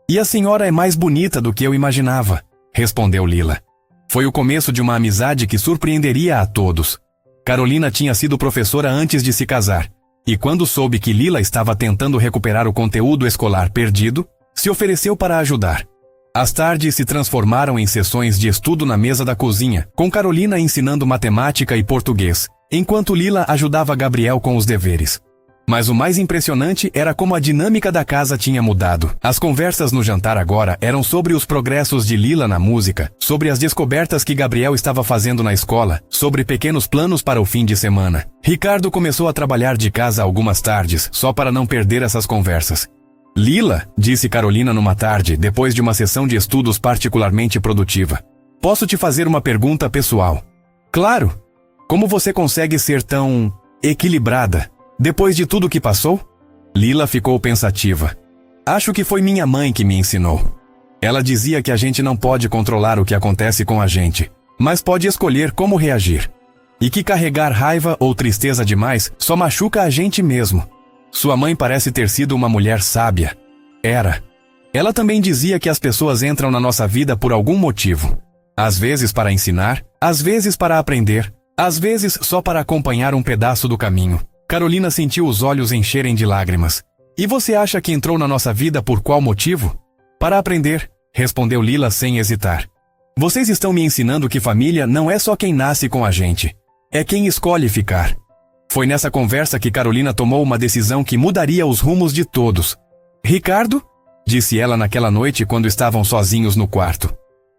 E a senhora é mais bonita do que eu imaginava, respondeu Lila. Foi o começo de uma amizade que surpreenderia a todos. Carolina tinha sido professora antes de se casar, e quando soube que Lila estava tentando recuperar o conteúdo escolar perdido, se ofereceu para ajudar. As tardes se transformaram em sessões de estudo na mesa da cozinha, com Carolina ensinando matemática e português, enquanto Lila ajudava Gabriel com os deveres. Mas o mais impressionante era como a dinâmica da casa tinha mudado. As conversas no jantar agora eram sobre os progressos de Lila na música, sobre as descobertas que Gabriel estava fazendo na escola, sobre pequenos planos para o fim de semana. Ricardo começou a trabalhar de casa algumas tardes, só para não perder essas conversas. Lila, disse Carolina numa tarde, depois de uma sessão de estudos particularmente produtiva. Posso te fazer uma pergunta pessoal? Claro! Como você consegue ser tão... equilibrada? Depois de tudo que passou? Lila ficou pensativa. Acho que foi minha mãe que me ensinou. Ela dizia que a gente não pode controlar o que acontece com a gente, mas pode escolher como reagir. E que carregar raiva ou tristeza demais só machuca a gente mesmo. Sua mãe parece ter sido uma mulher sábia. Era. Ela também dizia que as pessoas entram na nossa vida por algum motivo. Às vezes para ensinar, às vezes para aprender, às vezes só para acompanhar um pedaço do caminho. Carolina sentiu os olhos encherem de lágrimas. E você acha que entrou na nossa vida por qual motivo? Para aprender, respondeu Lila sem hesitar. Vocês estão me ensinando que família não é só quem nasce com a gente. É quem escolhe ficar. Foi nessa conversa que Carolina tomou uma decisão que mudaria os rumos de todos. Ricardo, disse ela naquela noite quando estavam sozinhos no quarto.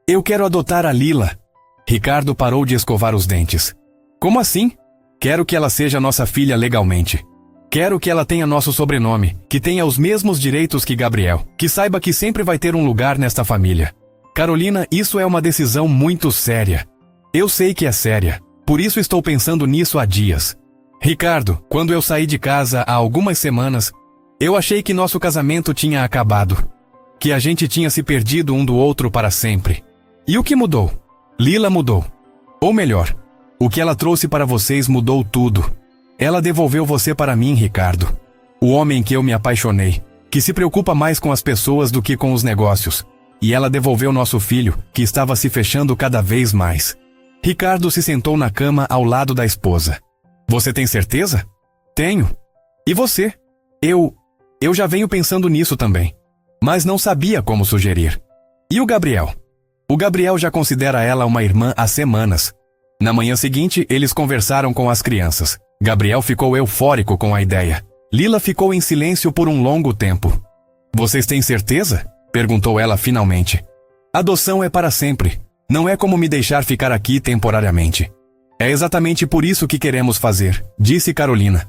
Eu quero adotar a Lila. Ricardo parou de escovar os dentes. Como assim? Quero que ela seja nossa filha legalmente. Quero que ela tenha nosso sobrenome, que tenha os mesmos direitos que Gabriel, que saiba que sempre vai ter um lugar nesta família. Carolina, isso é uma decisão muito séria. Eu sei que é séria, por isso estou pensando nisso há dias. Ricardo, quando eu saí de casa há algumas semanas, eu achei que nosso casamento tinha acabado, que a gente tinha se perdido um do outro para sempre. E o que mudou? Lila mudou. Ou melhor, o que ela trouxe para vocês mudou tudo. Ela devolveu você para mim, Ricardo. O homem que eu me apaixonei, que se preocupa mais com as pessoas do que com os negócios. E ela devolveu nosso filho, que estava se fechando cada vez mais. Ricardo se sentou na cama ao lado da esposa. Você tem certeza? Tenho. E você? Eu já venho pensando nisso também. Mas não sabia como sugerir. E o Gabriel? O Gabriel já considera ela uma irmã há semanas. Na manhã seguinte, eles conversaram com as crianças. Gabriel ficou eufórico com a ideia. Lila ficou em silêncio por um longo tempo. Vocês têm certeza? Perguntou ela finalmente. Adoção é para sempre. Não é como me deixar ficar aqui temporariamente. É exatamente por isso que queremos fazer, disse Carolina.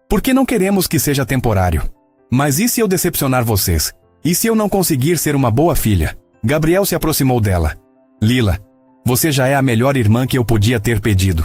Porque não queremos que seja temporário. Mas e se eu decepcionar vocês? E se eu não conseguir ser uma boa filha? Gabriel se aproximou dela. Lila, você já é a melhor irmã que eu podia ter pedido.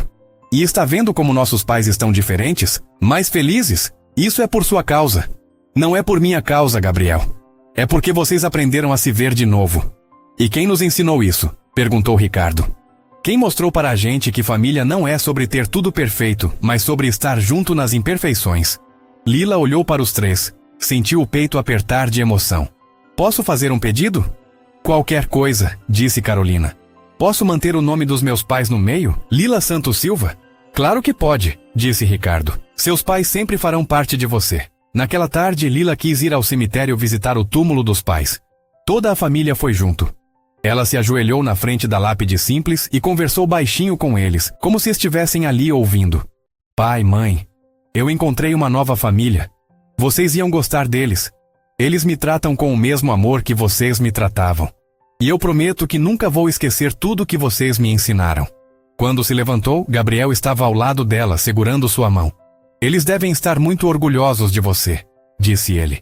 E está vendo como nossos pais estão diferentes? Mais felizes? Isso é por sua causa. Não é por minha causa, Gabriel. É porque vocês aprenderam a se ver de novo. E quem nos ensinou isso? Perguntou Ricardo. Quem mostrou para a gente que família não é sobre ter tudo perfeito, mas sobre estar junto nas imperfeições. Lila olhou para os três. Sentiu o peito apertar de emoção. Posso fazer um pedido? Qualquer coisa, disse Carolina. Posso manter o nome dos meus pais no meio? Lila Santos Silva? Claro que pode, disse Ricardo. Seus pais sempre farão parte de você. Naquela tarde, Lila quis ir ao cemitério visitar o túmulo dos pais. Toda a família foi junto. Ela se ajoelhou na frente da lápide simples e conversou baixinho com eles, como se estivessem ali ouvindo. Pai, mãe, eu encontrei uma nova família. Vocês iam gostar deles. Eles me tratam com o mesmo amor que vocês me tratavam. E eu prometo que nunca vou esquecer tudo que vocês me ensinaram. Quando se levantou, Gabriel estava ao lado dela, segurando sua mão. Eles devem estar muito orgulhosos de você, disse ele.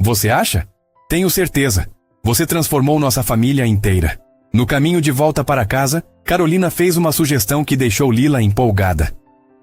Você acha? Tenho certeza. Você transformou nossa família inteira. No caminho de volta para casa, Carolina fez uma sugestão que deixou Lila empolgada.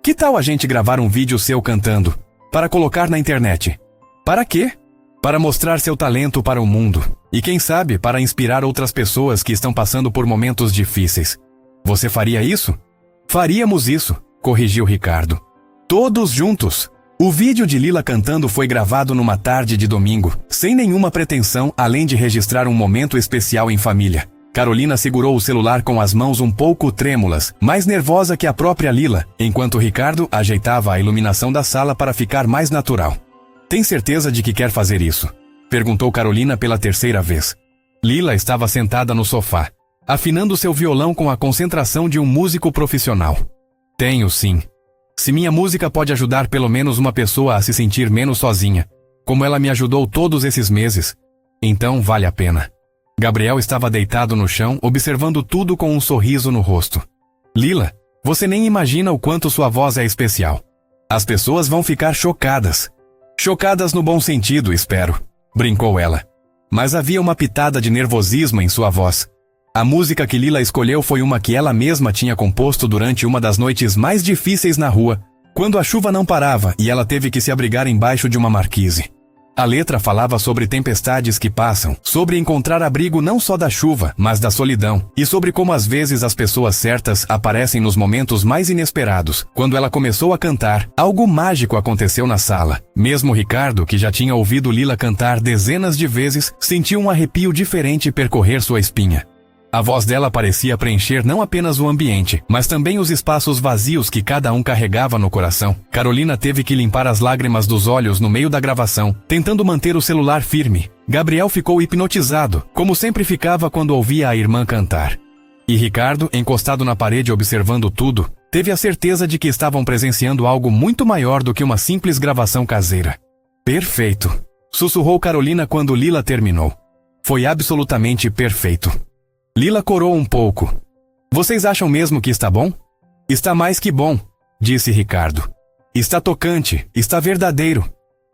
Que tal a gente gravar um vídeo seu cantando, para colocar na internet? Para quê? Para mostrar seu talento para o mundo. E quem sabe, para inspirar outras pessoas que estão passando por momentos difíceis. Você faria isso? Faríamos isso, corrigiu Ricardo. Todos juntos. O vídeo de Lila cantando foi gravado numa tarde de domingo, sem nenhuma pretensão além de registrar um momento especial em família. Carolina segurou o celular com as mãos um pouco trêmulas, mais nervosa que a própria Lila, enquanto Ricardo ajeitava a iluminação da sala para ficar mais natural. Tem certeza de que quer fazer isso? Perguntou Carolina pela terceira vez. Lila estava sentada no sofá, afinando seu violão com a concentração de um músico profissional. Tenho sim. Se minha música pode ajudar pelo menos uma pessoa a se sentir menos sozinha, como ela me ajudou todos esses meses, então vale a pena. Gabriel estava deitado no chão, observando tudo com um sorriso no rosto. Lila, você nem imagina o quanto sua voz é especial. As pessoas vão ficar chocadas. Chocadas no bom sentido, espero, brincou ela. Mas havia uma pitada de nervosismo em sua voz. A música que Lila escolheu foi uma que ela mesma tinha composto durante uma das noites mais difíceis na rua, quando a chuva não parava e ela teve que se abrigar embaixo de uma marquise. A letra falava sobre tempestades que passam, sobre encontrar abrigo não só da chuva, mas da solidão, e sobre como às vezes as pessoas certas aparecem nos momentos mais inesperados. Quando ela começou a cantar, algo mágico aconteceu na sala. Mesmo Ricardo, que já tinha ouvido Lila cantar dezenas de vezes, sentiu um arrepio diferente percorrer sua espinha. A voz dela parecia preencher não apenas o ambiente, mas também os espaços vazios que cada um carregava no coração. Carolina teve que limpar as lágrimas dos olhos no meio da gravação, tentando manter o celular firme. Gabriel ficou hipnotizado, como sempre ficava quando ouvia a irmã cantar. E Ricardo, encostado na parede observando tudo, teve a certeza de que estavam presenciando algo muito maior do que uma simples gravação caseira. Perfeito, sussurrou Carolina quando Lila terminou. Foi absolutamente perfeito. Lila corou um pouco. Vocês acham mesmo que está bom? Está mais que bom, disse Ricardo. Está tocante, está verdadeiro.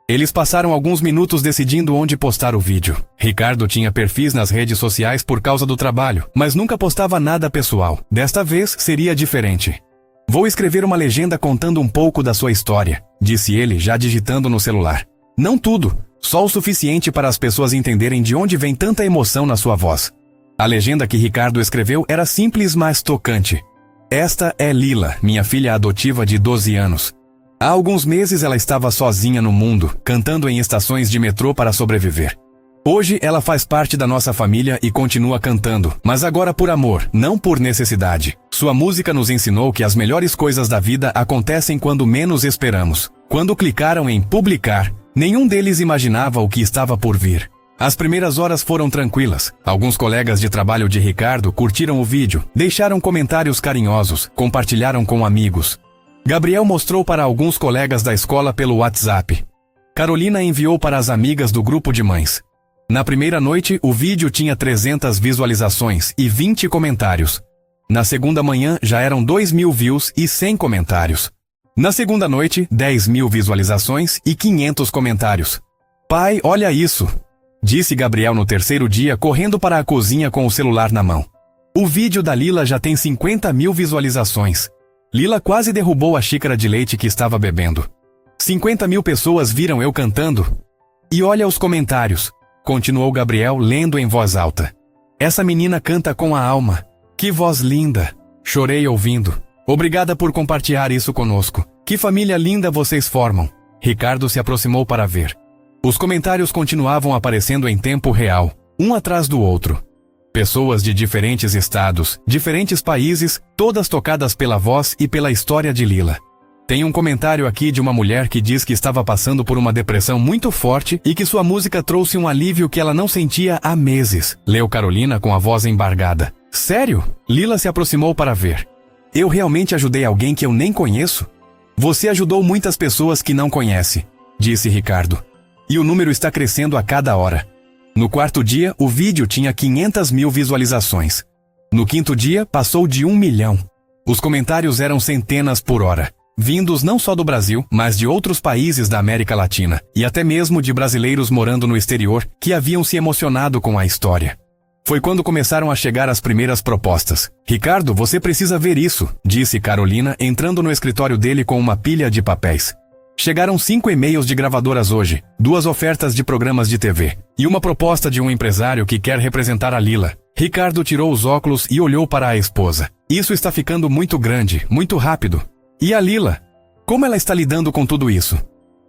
Eles passaram alguns minutos decidindo onde postar o vídeo. Ricardo tinha perfis nas redes sociais por causa do trabalho, mas nunca postava nada pessoal. Desta vez seria diferente. Vou escrever uma legenda contando um pouco da sua história, disse ele já digitando no celular. Não tudo, só o suficiente para as pessoas entenderem de onde vem tanta emoção na sua voz. A legenda que Ricardo escreveu era simples, mas tocante. Esta é Lila, minha filha adotiva de 12 anos. Há alguns meses ela estava sozinha no mundo, cantando em estações de metrô para sobreviver. Hoje ela faz parte da nossa família e continua cantando, mas agora por amor, não por necessidade. Sua música nos ensinou que as melhores coisas da vida acontecem quando menos esperamos. Quando clicaram em publicar, nenhum deles imaginava o que estava por vir. As primeiras horas foram tranquilas. Alguns colegas de trabalho de Ricardo curtiram o vídeo, deixaram comentários carinhosos, compartilharam com amigos. Gabriel mostrou para alguns colegas da escola pelo WhatsApp. Carolina enviou para as amigas do grupo de mães. Na primeira noite, o vídeo tinha 300 visualizações e 20 comentários. Na segunda manhã, já eram 2.000 views e 100 comentários. Na segunda noite, 10.000 visualizações e 500 comentários. Pai, olha isso! Disse Gabriel no terceiro dia, correndo para a cozinha com o celular na mão. O vídeo da Lila já tem 50.000 visualizações. Lila quase derrubou a xícara de leite que estava bebendo. 50.000 pessoas viram eu cantando. E olha os comentários, continuou Gabriel lendo em voz alta. Essa menina canta com a alma. Que voz linda! Chorei ouvindo. Obrigada por compartilhar isso conosco. Que família linda vocês formam. Ricardo se aproximou para ver. Os comentários continuavam aparecendo em tempo real, um atrás do outro. Pessoas de diferentes estados, diferentes países, todas tocadas pela voz e pela história de Lila. Tem um comentário aqui de uma mulher que diz que estava passando por uma depressão muito forte e que sua música trouxe um alívio que ela não sentia há meses, leu Carolina com a voz embargada. Sério? Lila se aproximou para ver. Eu realmente ajudei alguém que eu nem conheço? Você ajudou muitas pessoas que não conhece, disse Ricardo. E o número está crescendo a cada hora. No quarto dia, o vídeo tinha 500.000 visualizações. No quinto dia, passou de 1 milhão. Os comentários eram centenas por hora, vindos não só do Brasil, mas de outros países da América Latina, e até mesmo de brasileiros morando no exterior que haviam se emocionado com a história. Foi quando começaram a chegar as primeiras propostas. Ricardo, você precisa ver isso, disse Carolina, entrando no escritório dele com uma pilha de papéis. Chegaram 5 e-mails de gravadoras hoje, 2 ofertas de programas de TV, e uma proposta de um empresário que quer representar a Lila. Ricardo tirou os óculos e olhou para a esposa. Isso está ficando muito grande, muito rápido. E a Lila? Como ela está lidando com tudo isso?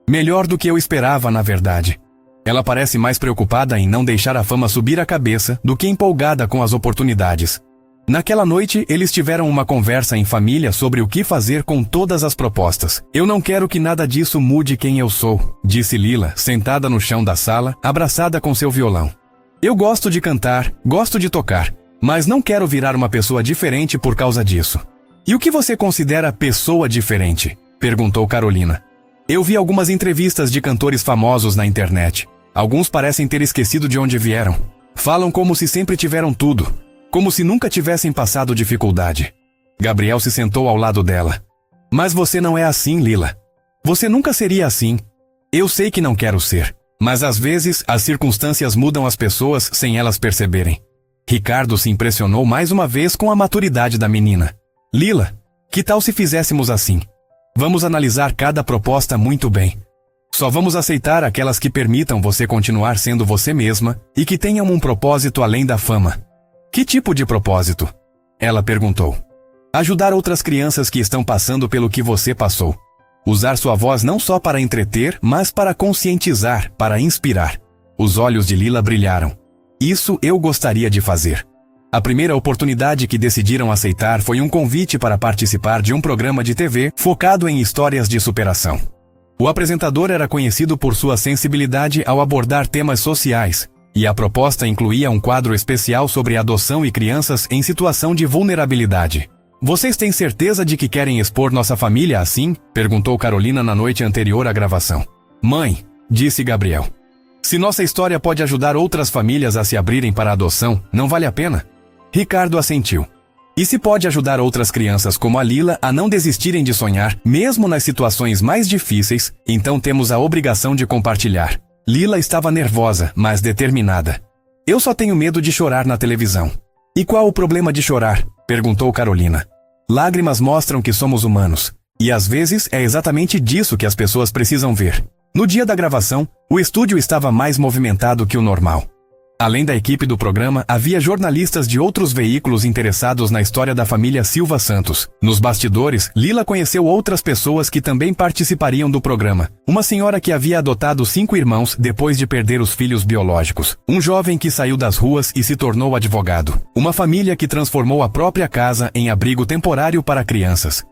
Melhor do que eu esperava, na verdade. Ela parece mais preocupada em não deixar a fama subir a cabeça do que empolgada com as oportunidades. Naquela noite, eles tiveram uma conversa em família sobre o que fazer com todas as propostas. Eu não quero que nada disso mude quem eu sou, disse Lila, sentada no chão da sala, abraçada com seu violão. Eu gosto de cantar, gosto de tocar, mas não quero virar uma pessoa diferente por causa disso. E o que você considera pessoa diferente? Perguntou Carolina. Eu vi algumas entrevistas de cantores famosos na internet. Alguns parecem ter esquecido de onde vieram. Falam como se sempre tiveram tudo. Como se nunca tivessem passado dificuldade. Gabriel se sentou ao lado dela. Mas você não é assim, Lila. Você nunca seria assim. Eu sei que não quero ser. Mas às vezes, as circunstâncias mudam as pessoas sem elas perceberem. Ricardo se impressionou mais uma vez com a maturidade da menina. Lila, que tal se fizéssemos assim? Vamos analisar cada proposta muito bem. Só vamos aceitar aquelas que permitam você continuar sendo você mesma e que tenham um propósito além da fama. Que tipo de propósito? Ela perguntou. Ajudar outras crianças que estão passando pelo que você passou. Usar sua voz não só para entreter, mas para conscientizar, para inspirar. Os olhos de Lila brilharam. Isso eu gostaria de fazer. A primeira oportunidade que decidiram aceitar foi um convite para participar de um programa de TV focado em histórias de superação. O apresentador era conhecido por sua sensibilidade ao abordar temas sociais, E a proposta incluía um quadro especial sobre adoção e crianças em situação de vulnerabilidade. Vocês têm certeza de que querem expor nossa família assim? Perguntou Carolina na noite anterior à gravação. Mãe, disse Gabriel. Se nossa história pode ajudar outras famílias a se abrirem para a adoção, não vale a pena? Ricardo assentiu. E se pode ajudar outras crianças como a Lila a não desistirem de sonhar, mesmo nas situações mais difíceis, então temos a obrigação de compartilhar. Lila estava nervosa, mas determinada. Eu só tenho medo de chorar na televisão. E qual o problema de chorar? Perguntou Carolina. Lágrimas mostram que somos humanos. E às vezes é exatamente disso que as pessoas precisam ver. No dia da gravação, o estúdio estava mais movimentado que o normal. Além da equipe do programa, havia jornalistas de outros veículos interessados na história da família Silva Santos. Nos bastidores, Lila conheceu outras pessoas que também participariam do programa. Uma senhora que havia adotado 5 irmãos depois de perder os filhos biológicos. Um jovem que saiu das ruas e se tornou advogado. Uma família que transformou a própria casa em abrigo temporário para crianças.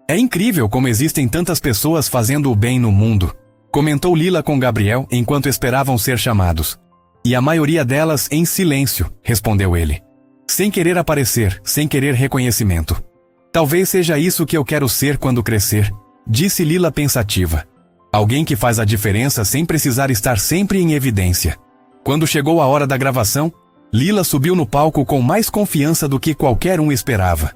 É incrível como existem tantas pessoas fazendo o bem no mundo, comentou Lila com Gabriel enquanto esperavam ser chamados. E a maioria delas em silêncio, respondeu ele. Sem querer aparecer, sem querer reconhecimento. Talvez seja isso que eu quero ser quando crescer, disse Lila pensativa. Alguém que faz a diferença sem precisar estar sempre em evidência. Quando chegou a hora da gravação, Lila subiu no palco com mais confiança do que qualquer um esperava.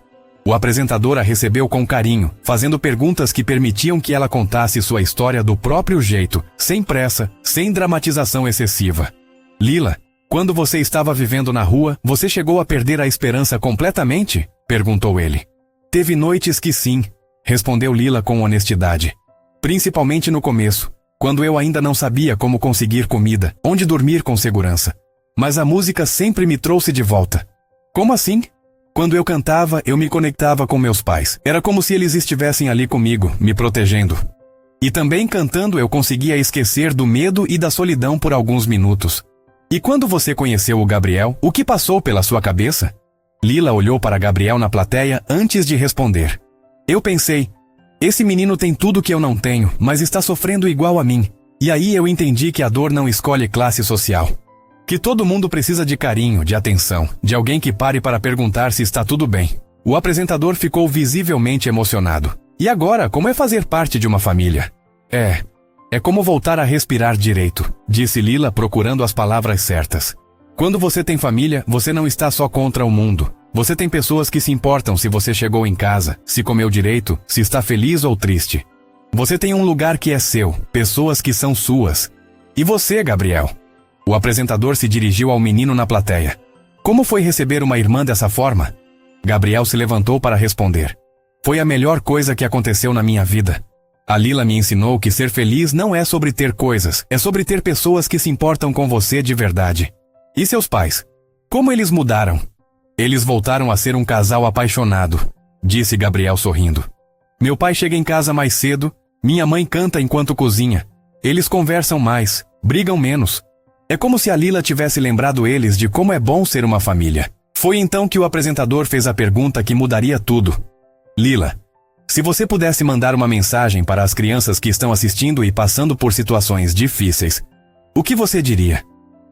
O apresentador a recebeu com carinho, fazendo perguntas que permitiam que ela contasse sua história do próprio jeito, sem pressa, sem dramatização excessiva. Lila, quando você estava vivendo na rua, você chegou a perder a esperança completamente? Perguntou ele. Teve noites que sim, respondeu Lila com honestidade. Principalmente no começo, quando eu ainda não sabia como conseguir comida, onde dormir com segurança. Mas a música sempre me trouxe de volta. Como assim? Quando eu cantava, eu me conectava com meus pais. Era como se eles estivessem ali comigo, me protegendo. E também cantando eu conseguia esquecer do medo e da solidão por alguns minutos. E quando você conheceu o Gabriel, o que passou pela sua cabeça? Lila olhou para Gabriel na plateia antes de responder. Eu pensei, esse menino tem tudo que eu não tenho, mas está sofrendo igual a mim. E aí eu entendi que a dor não escolhe classe social. Que todo mundo precisa de carinho, de atenção, de alguém que pare para perguntar se está tudo bem. O apresentador ficou visivelmente emocionado. E agora, como é fazer parte de uma família? É como voltar a respirar direito, disse Lila procurando as palavras certas. Quando você tem família, você não está só contra o mundo. Você tem pessoas que se importam se você chegou em casa, se comeu direito, se está feliz ou triste. Você tem um lugar que é seu, pessoas que são suas. E você, Gabriel? O apresentador se dirigiu ao menino na plateia. Como foi receber uma irmã dessa forma? Gabriel se levantou para responder. Foi a melhor coisa que aconteceu na minha vida. A Lila me ensinou que ser feliz não é sobre ter coisas, é sobre ter pessoas que se importam com você de verdade. E seus pais? Como eles mudaram? Eles voltaram a ser um casal apaixonado, disse Gabriel sorrindo. Meu pai chega em casa mais cedo, minha mãe canta enquanto cozinha. Eles conversam mais, brigam menos. É como se a Lila tivesse lembrado eles de como é bom ser uma família. Foi então que o apresentador fez a pergunta que mudaria tudo. Lila, se você pudesse mandar uma mensagem para as crianças que estão assistindo e passando por situações difíceis, o que você diria?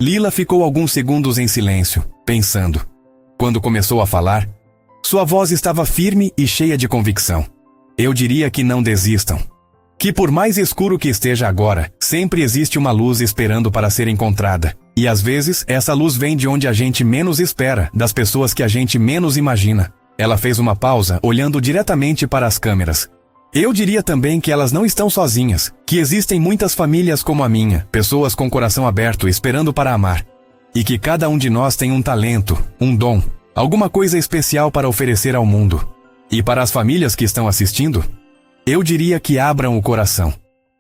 Lila ficou alguns segundos em silêncio, pensando. Quando começou a falar, sua voz estava firme e cheia de convicção. Eu diria que não desistam. Que por mais escuro que esteja agora, sempre existe uma luz esperando para ser encontrada. E às vezes, essa luz vem de onde a gente menos espera, das pessoas que a gente menos imagina. Ela fez uma pausa, olhando diretamente para as câmeras. Eu diria também que elas não estão sozinhas, que existem muitas famílias como a minha, pessoas com coração aberto esperando para amar. E que cada um de nós tem um talento, um dom, alguma coisa especial para oferecer ao mundo. E para as famílias que estão assistindo, eu diria que abram o coração.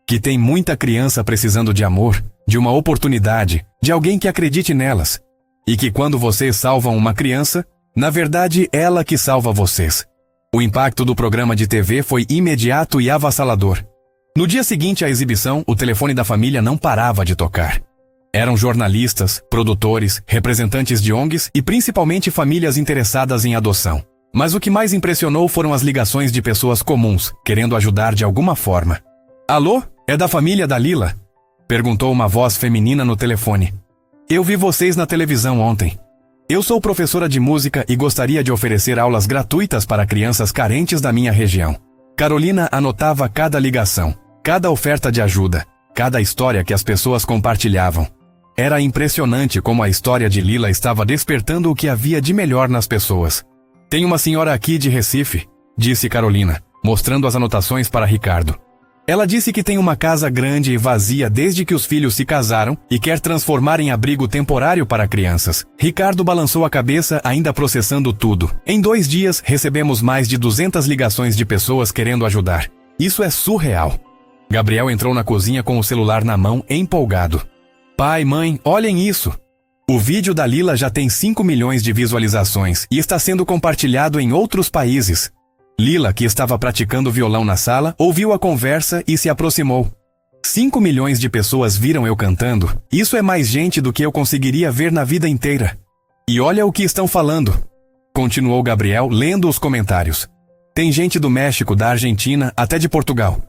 Que tem muita criança precisando de amor, de uma oportunidade, de alguém que acredite nelas. E que quando vocês salvam uma criança, na verdade, ela que salva vocês. O impacto do programa de TV foi imediato e avassalador. No dia seguinte à exibição, o telefone da família não parava de tocar. Eram jornalistas, produtores, representantes de ONGs e principalmente famílias interessadas em adoção. Mas o que mais impressionou foram as ligações de pessoas comuns, querendo ajudar de alguma forma. Alô? É da família da Lila? Perguntou uma voz feminina no telefone. Eu vi vocês na televisão ontem. Eu sou professora de música e gostaria de oferecer aulas gratuitas para crianças carentes da minha região. Carolina anotava cada ligação, cada oferta de ajuda, cada história que as pessoas compartilhavam. Era impressionante como a história de Lila estava despertando o que havia de melhor nas pessoas. Tem uma senhora aqui de Recife, disse Carolina, mostrando as anotações para Ricardo. Ela disse que tem uma casa grande e vazia desde que os filhos se casaram e quer transformar em abrigo temporário para crianças. Ricardo balançou a cabeça, ainda processando tudo. Em 2 dias, recebemos mais de 200 ligações de pessoas querendo ajudar. Isso é surreal. Gabriel entrou na cozinha com o celular na mão, empolgado. Pai, mãe, olhem isso! O vídeo da Lila já tem 5 milhões de visualizações e está sendo compartilhado em outros países. Lila, que estava praticando violão na sala, ouviu a conversa e se aproximou. 5 milhões de pessoas viram eu cantando. Isso é mais gente do que eu conseguiria ver na vida inteira. E olha o que estão falando. Continuou Gabriel, lendo os comentários. Tem gente do México, da Argentina, até de Portugal.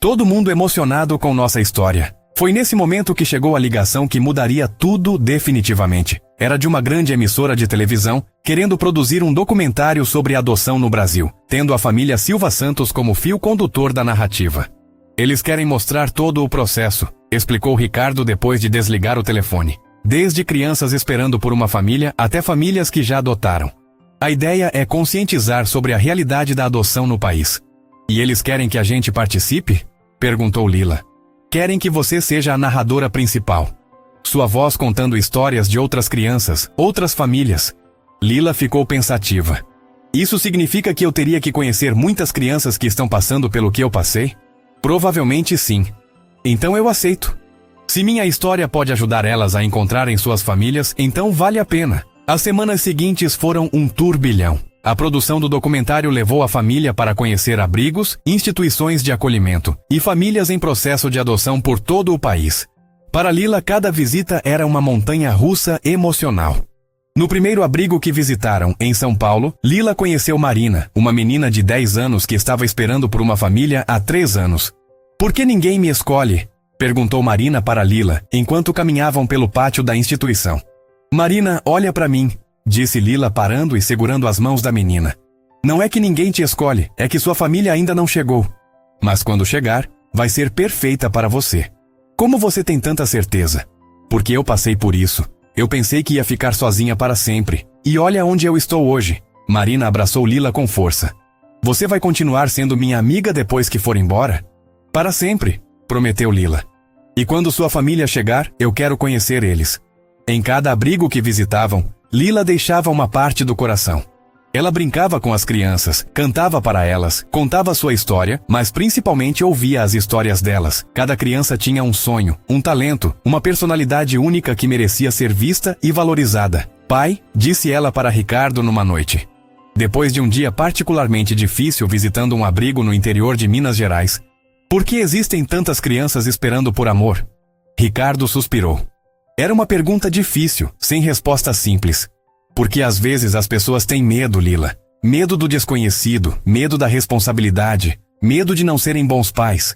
Todo mundo emocionado com nossa história. Foi nesse momento que chegou a ligação que mudaria tudo definitivamente. Era de uma grande emissora de televisão, querendo produzir um documentário sobre adoção no Brasil, tendo a família Silva Santos como fio condutor da narrativa. Eles querem mostrar todo o processo, explicou Ricardo depois de desligar o telefone. Desde crianças esperando por uma família até famílias que já adotaram. A ideia é conscientizar sobre a realidade da adoção no país. E eles querem que a gente participe? Perguntou Lila. Querem que você seja a narradora principal. Sua voz contando histórias de outras crianças, outras famílias. Lila ficou pensativa. Isso significa que eu teria que conhecer muitas crianças que estão passando pelo que eu passei? Provavelmente sim. Então eu aceito. Se minha história pode ajudar elas a encontrarem suas famílias, então vale a pena. As semanas seguintes foram um turbilhão. A produção do documentário levou a família para conhecer abrigos, instituições de acolhimento e famílias em processo de adoção por todo o país. Para Lila, cada visita era uma montanha-russa emocional. No primeiro abrigo que visitaram, em São Paulo, Lila conheceu Marina, uma menina de 10 anos que estava esperando por uma família há 3 anos. Por que ninguém me escolhe? Perguntou Marina para Lila, enquanto caminhavam pelo pátio da instituição. Marina, olha para mim, disse Lila parando e segurando as mãos da menina. Não é que ninguém te escolhe, é que sua família ainda não chegou. Mas quando chegar, vai ser perfeita para você. Como você tem tanta certeza? Porque eu passei por isso. Eu pensei que ia ficar sozinha para sempre. E olha onde eu estou hoje. Marina abraçou Lila com força. Você vai continuar sendo minha amiga depois que for embora? Para sempre, prometeu Lila. E quando sua família chegar, eu quero conhecer eles. Em cada abrigo que visitavam, Lila deixava uma parte do coração. Ela brincava com as crianças, cantava para elas, contava sua história, mas principalmente ouvia as histórias delas. Cada criança tinha um sonho, um talento, uma personalidade única que merecia ser vista e valorizada. Pai, disse ela para Ricardo numa noite. Depois de um dia particularmente difícil visitando um abrigo no interior de Minas Gerais. Por que existem tantas crianças esperando por amor? Ricardo suspirou. Era uma pergunta difícil, sem resposta simples. Porque às vezes as pessoas têm medo, Lila. Medo do desconhecido, medo da responsabilidade, medo de não serem bons pais.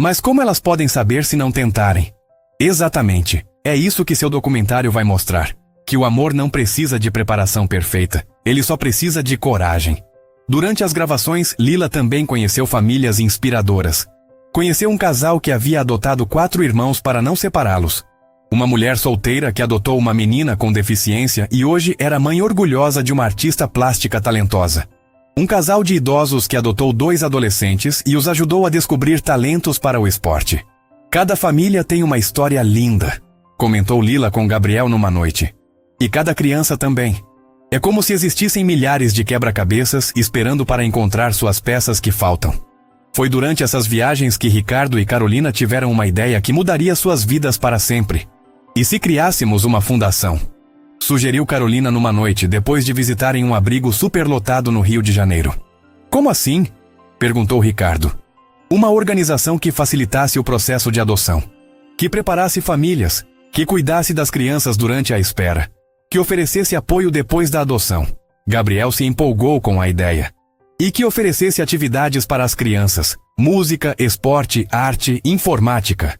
Mas como elas podem saber se não tentarem? Exatamente. É isso que seu documentário vai mostrar. Que o amor não precisa de preparação perfeita. Ele só precisa de coragem. Durante as gravações, Lila também conheceu famílias inspiradoras. Conheceu um casal que havia adotado 4 irmãos para não separá-los. Uma mulher solteira que adotou uma menina com deficiência e hoje era mãe orgulhosa de uma artista plástica talentosa. Um casal de idosos que adotou 2 adolescentes e os ajudou a descobrir talentos para o esporte. Cada família tem uma história linda, comentou Lila com Gabriel numa noite. E cada criança também. É como se existissem milhares de quebra-cabeças esperando para encontrar suas peças que faltam. Foi durante essas viagens que Ricardo e Carolina tiveram uma ideia que mudaria suas vidas para sempre. E se criássemos uma fundação? Sugeriu Carolina numa noite, depois de visitarem um abrigo superlotado no Rio de Janeiro. Como assim? Perguntou Ricardo. Uma organização que facilitasse o processo de adoção. Que preparasse famílias, que cuidasse das crianças durante a espera. Que oferecesse apoio depois da adoção. Gabriel se empolgou com a ideia. E que oferecesse atividades para as crianças. Música, esporte, arte, informática.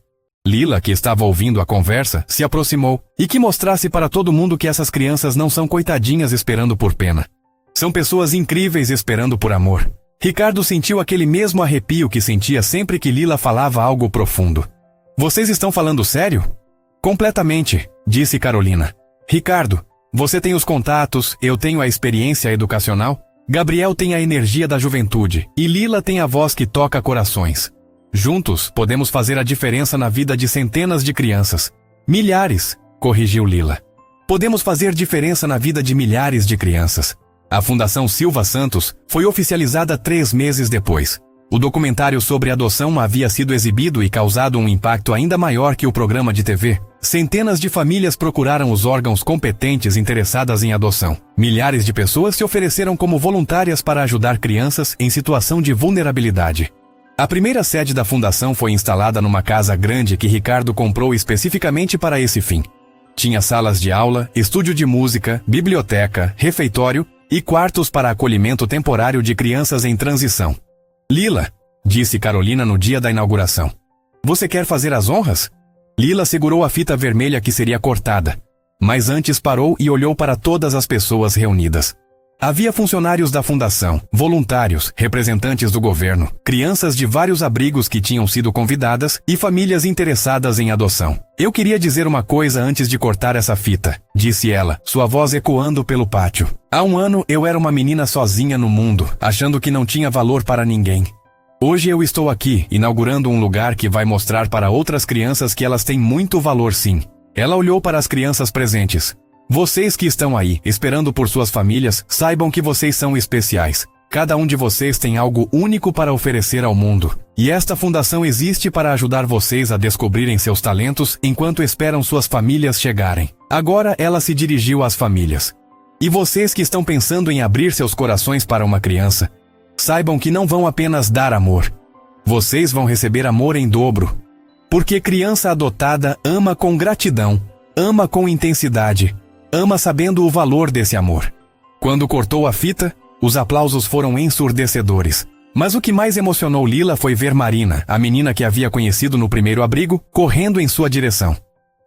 Lila, que estava ouvindo a conversa, se aproximou e que mostrasse para todo mundo que essas crianças não são coitadinhas esperando por pena. São pessoas incríveis esperando por amor. Ricardo sentiu aquele mesmo arrepio que sentia sempre que Lila falava algo profundo. Vocês estão falando sério? Completamente, disse Carolina. Ricardo, você tem os contatos, eu tenho a experiência educacional, Gabriel tem a energia da juventude e Lila tem a voz que toca corações. Juntos, podemos fazer a diferença na vida de centenas de crianças. Milhares, corrigiu Lila. Podemos fazer diferença na vida de milhares de crianças. A Fundação Silva Santos foi oficializada 3 meses depois. O documentário sobre adoção havia sido exibido e causado um impacto ainda maior que o programa de TV. Centenas de famílias procuraram os órgãos competentes interessadas em adoção. Milhares de pessoas se ofereceram como voluntárias para ajudar crianças em situação de vulnerabilidade. A primeira sede da fundação foi instalada numa casa grande que Ricardo comprou especificamente para esse fim. Tinha salas de aula, estúdio de música, biblioteca, refeitório e quartos para acolhimento temporário de crianças em transição. Lila, disse Carolina no dia da inauguração. Você quer fazer as honras? Lila segurou a fita vermelha que seria cortada, mas antes parou e olhou para todas as pessoas reunidas. Havia funcionários da fundação, voluntários, representantes do governo, crianças de vários abrigos que tinham sido convidadas e famílias interessadas em adoção. Eu queria dizer uma coisa antes de cortar essa fita, disse ela, sua voz ecoando pelo pátio. Há 1 ano eu era uma menina sozinha no mundo, achando que não tinha valor para ninguém. Hoje eu estou aqui, inaugurando um lugar que vai mostrar para outras crianças que elas têm muito valor sim. Ela olhou para as crianças presentes. Vocês que estão aí, esperando por suas famílias, saibam que vocês são especiais. Cada um de vocês tem algo único para oferecer ao mundo. E esta fundação existe para ajudar vocês a descobrirem seus talentos enquanto esperam suas famílias chegarem. Agora ela se dirigiu às famílias. E vocês que estão pensando em abrir seus corações para uma criança, saibam que não vão apenas dar amor. Vocês vão receber amor em dobro. Porque criança adotada ama com gratidão, ama com intensidade, ama sabendo o valor desse amor. Quando cortou a fita, os aplausos foram ensurdecedores. Mas o que mais emocionou Lila foi ver Marina, a menina que havia conhecido no primeiro abrigo, correndo em sua direção.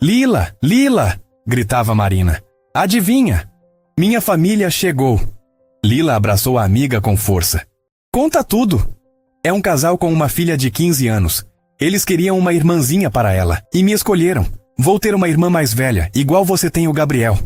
Lila! Lila! Gritava Marina. Adivinha? Minha família chegou. Lila abraçou a amiga com força. Conta tudo! É um casal com uma filha de 15 anos. Eles queriam uma irmãzinha para ela, e me escolheram. Vou ter uma irmã mais velha, igual você tem o Gabriel.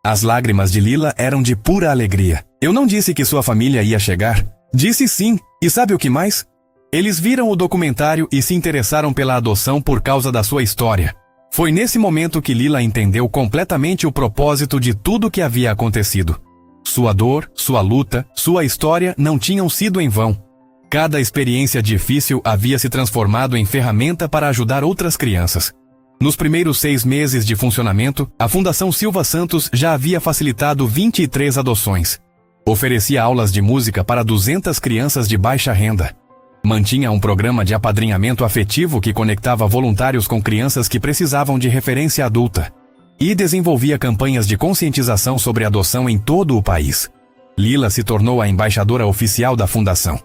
As lágrimas de Lila eram de pura alegria. Eu não disse que sua família ia chegar. Disse sim. E sabe o que mais? Eles viram o documentário e se interessaram pela adoção por causa da sua história. Foi nesse momento que Lila entendeu completamente o propósito de tudo que havia acontecido. Sua dor, sua luta, sua história não tinham sido em vão. Cada experiência difícil havia se transformado em ferramenta para ajudar outras crianças. Nos primeiros 6 meses de funcionamento, a Fundação Silva Santos já havia facilitado 23 adoções. Oferecia aulas de música para 200 crianças de baixa renda. Mantinha um programa de apadrinhamento afetivo que conectava voluntários com crianças que precisavam de referência adulta. E desenvolvia campanhas de conscientização sobre adoção em todo o país. Lila se tornou a embaixadora oficial da Fundação,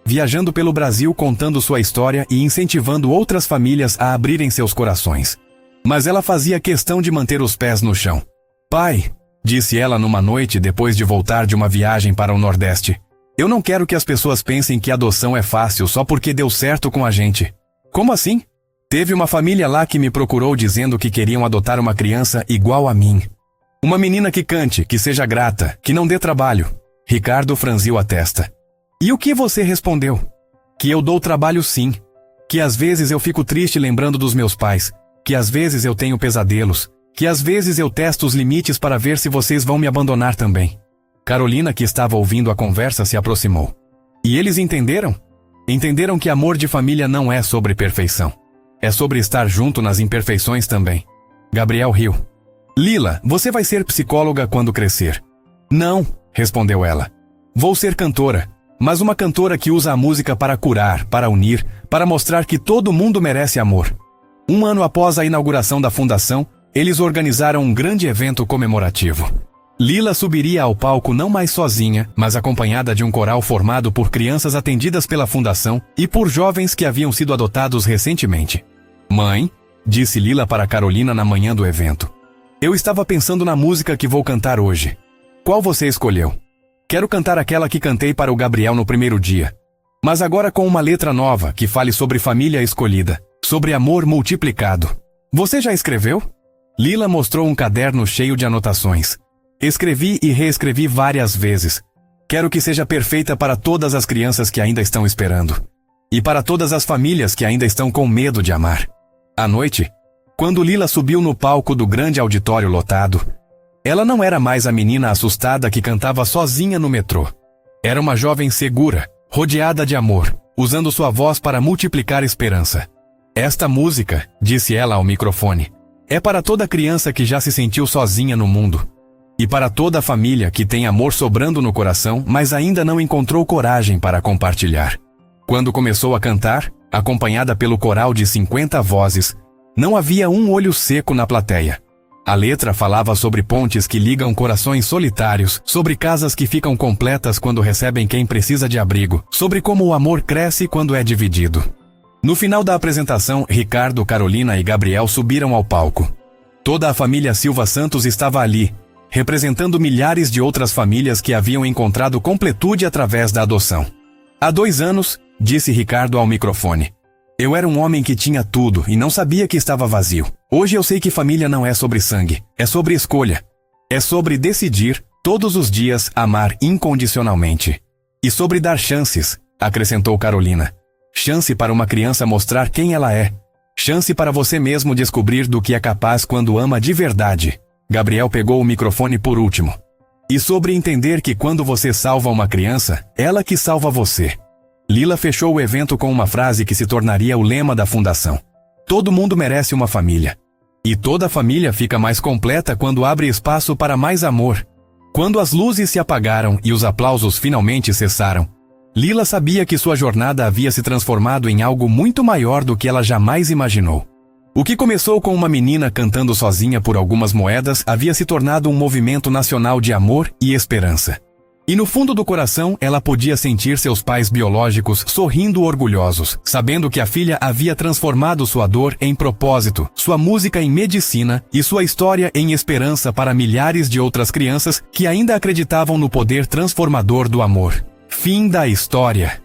viajando pelo Brasil contando sua história e incentivando outras famílias a abrirem seus corações. Mas ela fazia questão de manter os pés no chão. Pai, disse ela numa noite depois de voltar de uma viagem para o Nordeste, eu não quero que as pessoas pensem que adoção é fácil só porque deu certo com a gente. Como assim? Teve uma família lá que me procurou dizendo que queriam adotar uma criança igual a mim. Uma menina que cante, que seja grata, que não dê trabalho. Ricardo franziu a testa. E o que você respondeu? Que eu dou trabalho sim. Que às vezes eu fico triste lembrando dos meus pais. Que às vezes eu tenho pesadelos. Que às vezes eu testo os limites para ver se vocês vão me abandonar também. Carolina, que estava ouvindo a conversa, se aproximou. E eles entenderam? Entenderam que amor de família não é sobre perfeição. É sobre estar junto nas imperfeições também. Gabriel riu. Lila, você vai ser psicóloga quando crescer. Não, respondeu ela. Vou ser cantora. Mas uma cantora que usa a música para curar, para unir, para mostrar que todo mundo merece amor. 1 ano após a inauguração da fundação, eles organizaram um grande evento comemorativo. Lila subiria ao palco não mais sozinha, mas acompanhada de um coral formado por crianças atendidas pela fundação e por jovens que haviam sido adotados recentemente. Mãe, disse Lila para Carolina na manhã do evento. Eu estava pensando na música que vou cantar hoje. Qual você escolheu? Quero cantar aquela que cantei para o Gabriel no primeiro dia. Mas agora com uma letra nova que fale sobre família escolhida, sobre amor multiplicado. Você já escreveu? Lila mostrou um caderno cheio de anotações. Escrevi e reescrevi várias vezes. Quero que seja perfeita para todas as crianças que ainda estão esperando. E para todas as famílias que ainda estão com medo de amar. À noite, quando Lila subiu no palco do grande auditório lotado, ela não era mais a menina assustada que cantava sozinha no metrô. Era uma jovem segura, rodeada de amor, usando sua voz para multiplicar esperança. Esta música, disse ela ao microfone, é para toda criança que já se sentiu sozinha no mundo. E para toda a família que tem amor sobrando no coração, mas ainda não encontrou coragem para compartilhar. Quando começou a cantar, acompanhada pelo coral de 50 vozes, não havia um olho seco na plateia. A letra falava sobre pontes que ligam corações solitários, sobre casas que ficam completas quando recebem quem precisa de abrigo, sobre como o amor cresce quando é dividido. No final da apresentação, Ricardo, Carolina e Gabriel subiram ao palco. Toda a família Silva Santos estava ali, representando milhares de outras famílias que haviam encontrado completude através da adoção. Há 2 anos, disse Ricardo ao microfone, eu era um homem que tinha tudo e não sabia que estava vazio. Hoje eu sei que família não é sobre sangue, é sobre escolha. É sobre decidir, todos os dias, amar incondicionalmente. E sobre dar chances, acrescentou Carolina. Chance para uma criança mostrar quem ela é. Chance para você mesmo descobrir do que é capaz quando ama de verdade. Gabriel pegou o microfone por último. E sobre entender que quando você salva uma criança, ela que salva você. Lila fechou o evento com uma frase que se tornaria o lema da fundação. Todo mundo merece uma família. E toda família fica mais completa quando abre espaço para mais amor. Quando as luzes se apagaram e os aplausos finalmente cessaram, Lila sabia que sua jornada havia se transformado em algo muito maior do que ela jamais imaginou. O que começou com uma menina cantando sozinha por algumas moedas havia se tornado um movimento nacional de amor e esperança. E no fundo do coração, ela podia sentir seus pais biológicos sorrindo orgulhosos, sabendo que a filha havia transformado sua dor em propósito, sua música em medicina e sua história em esperança para milhares de outras crianças que ainda acreditavam no poder transformador do amor. Fim da história.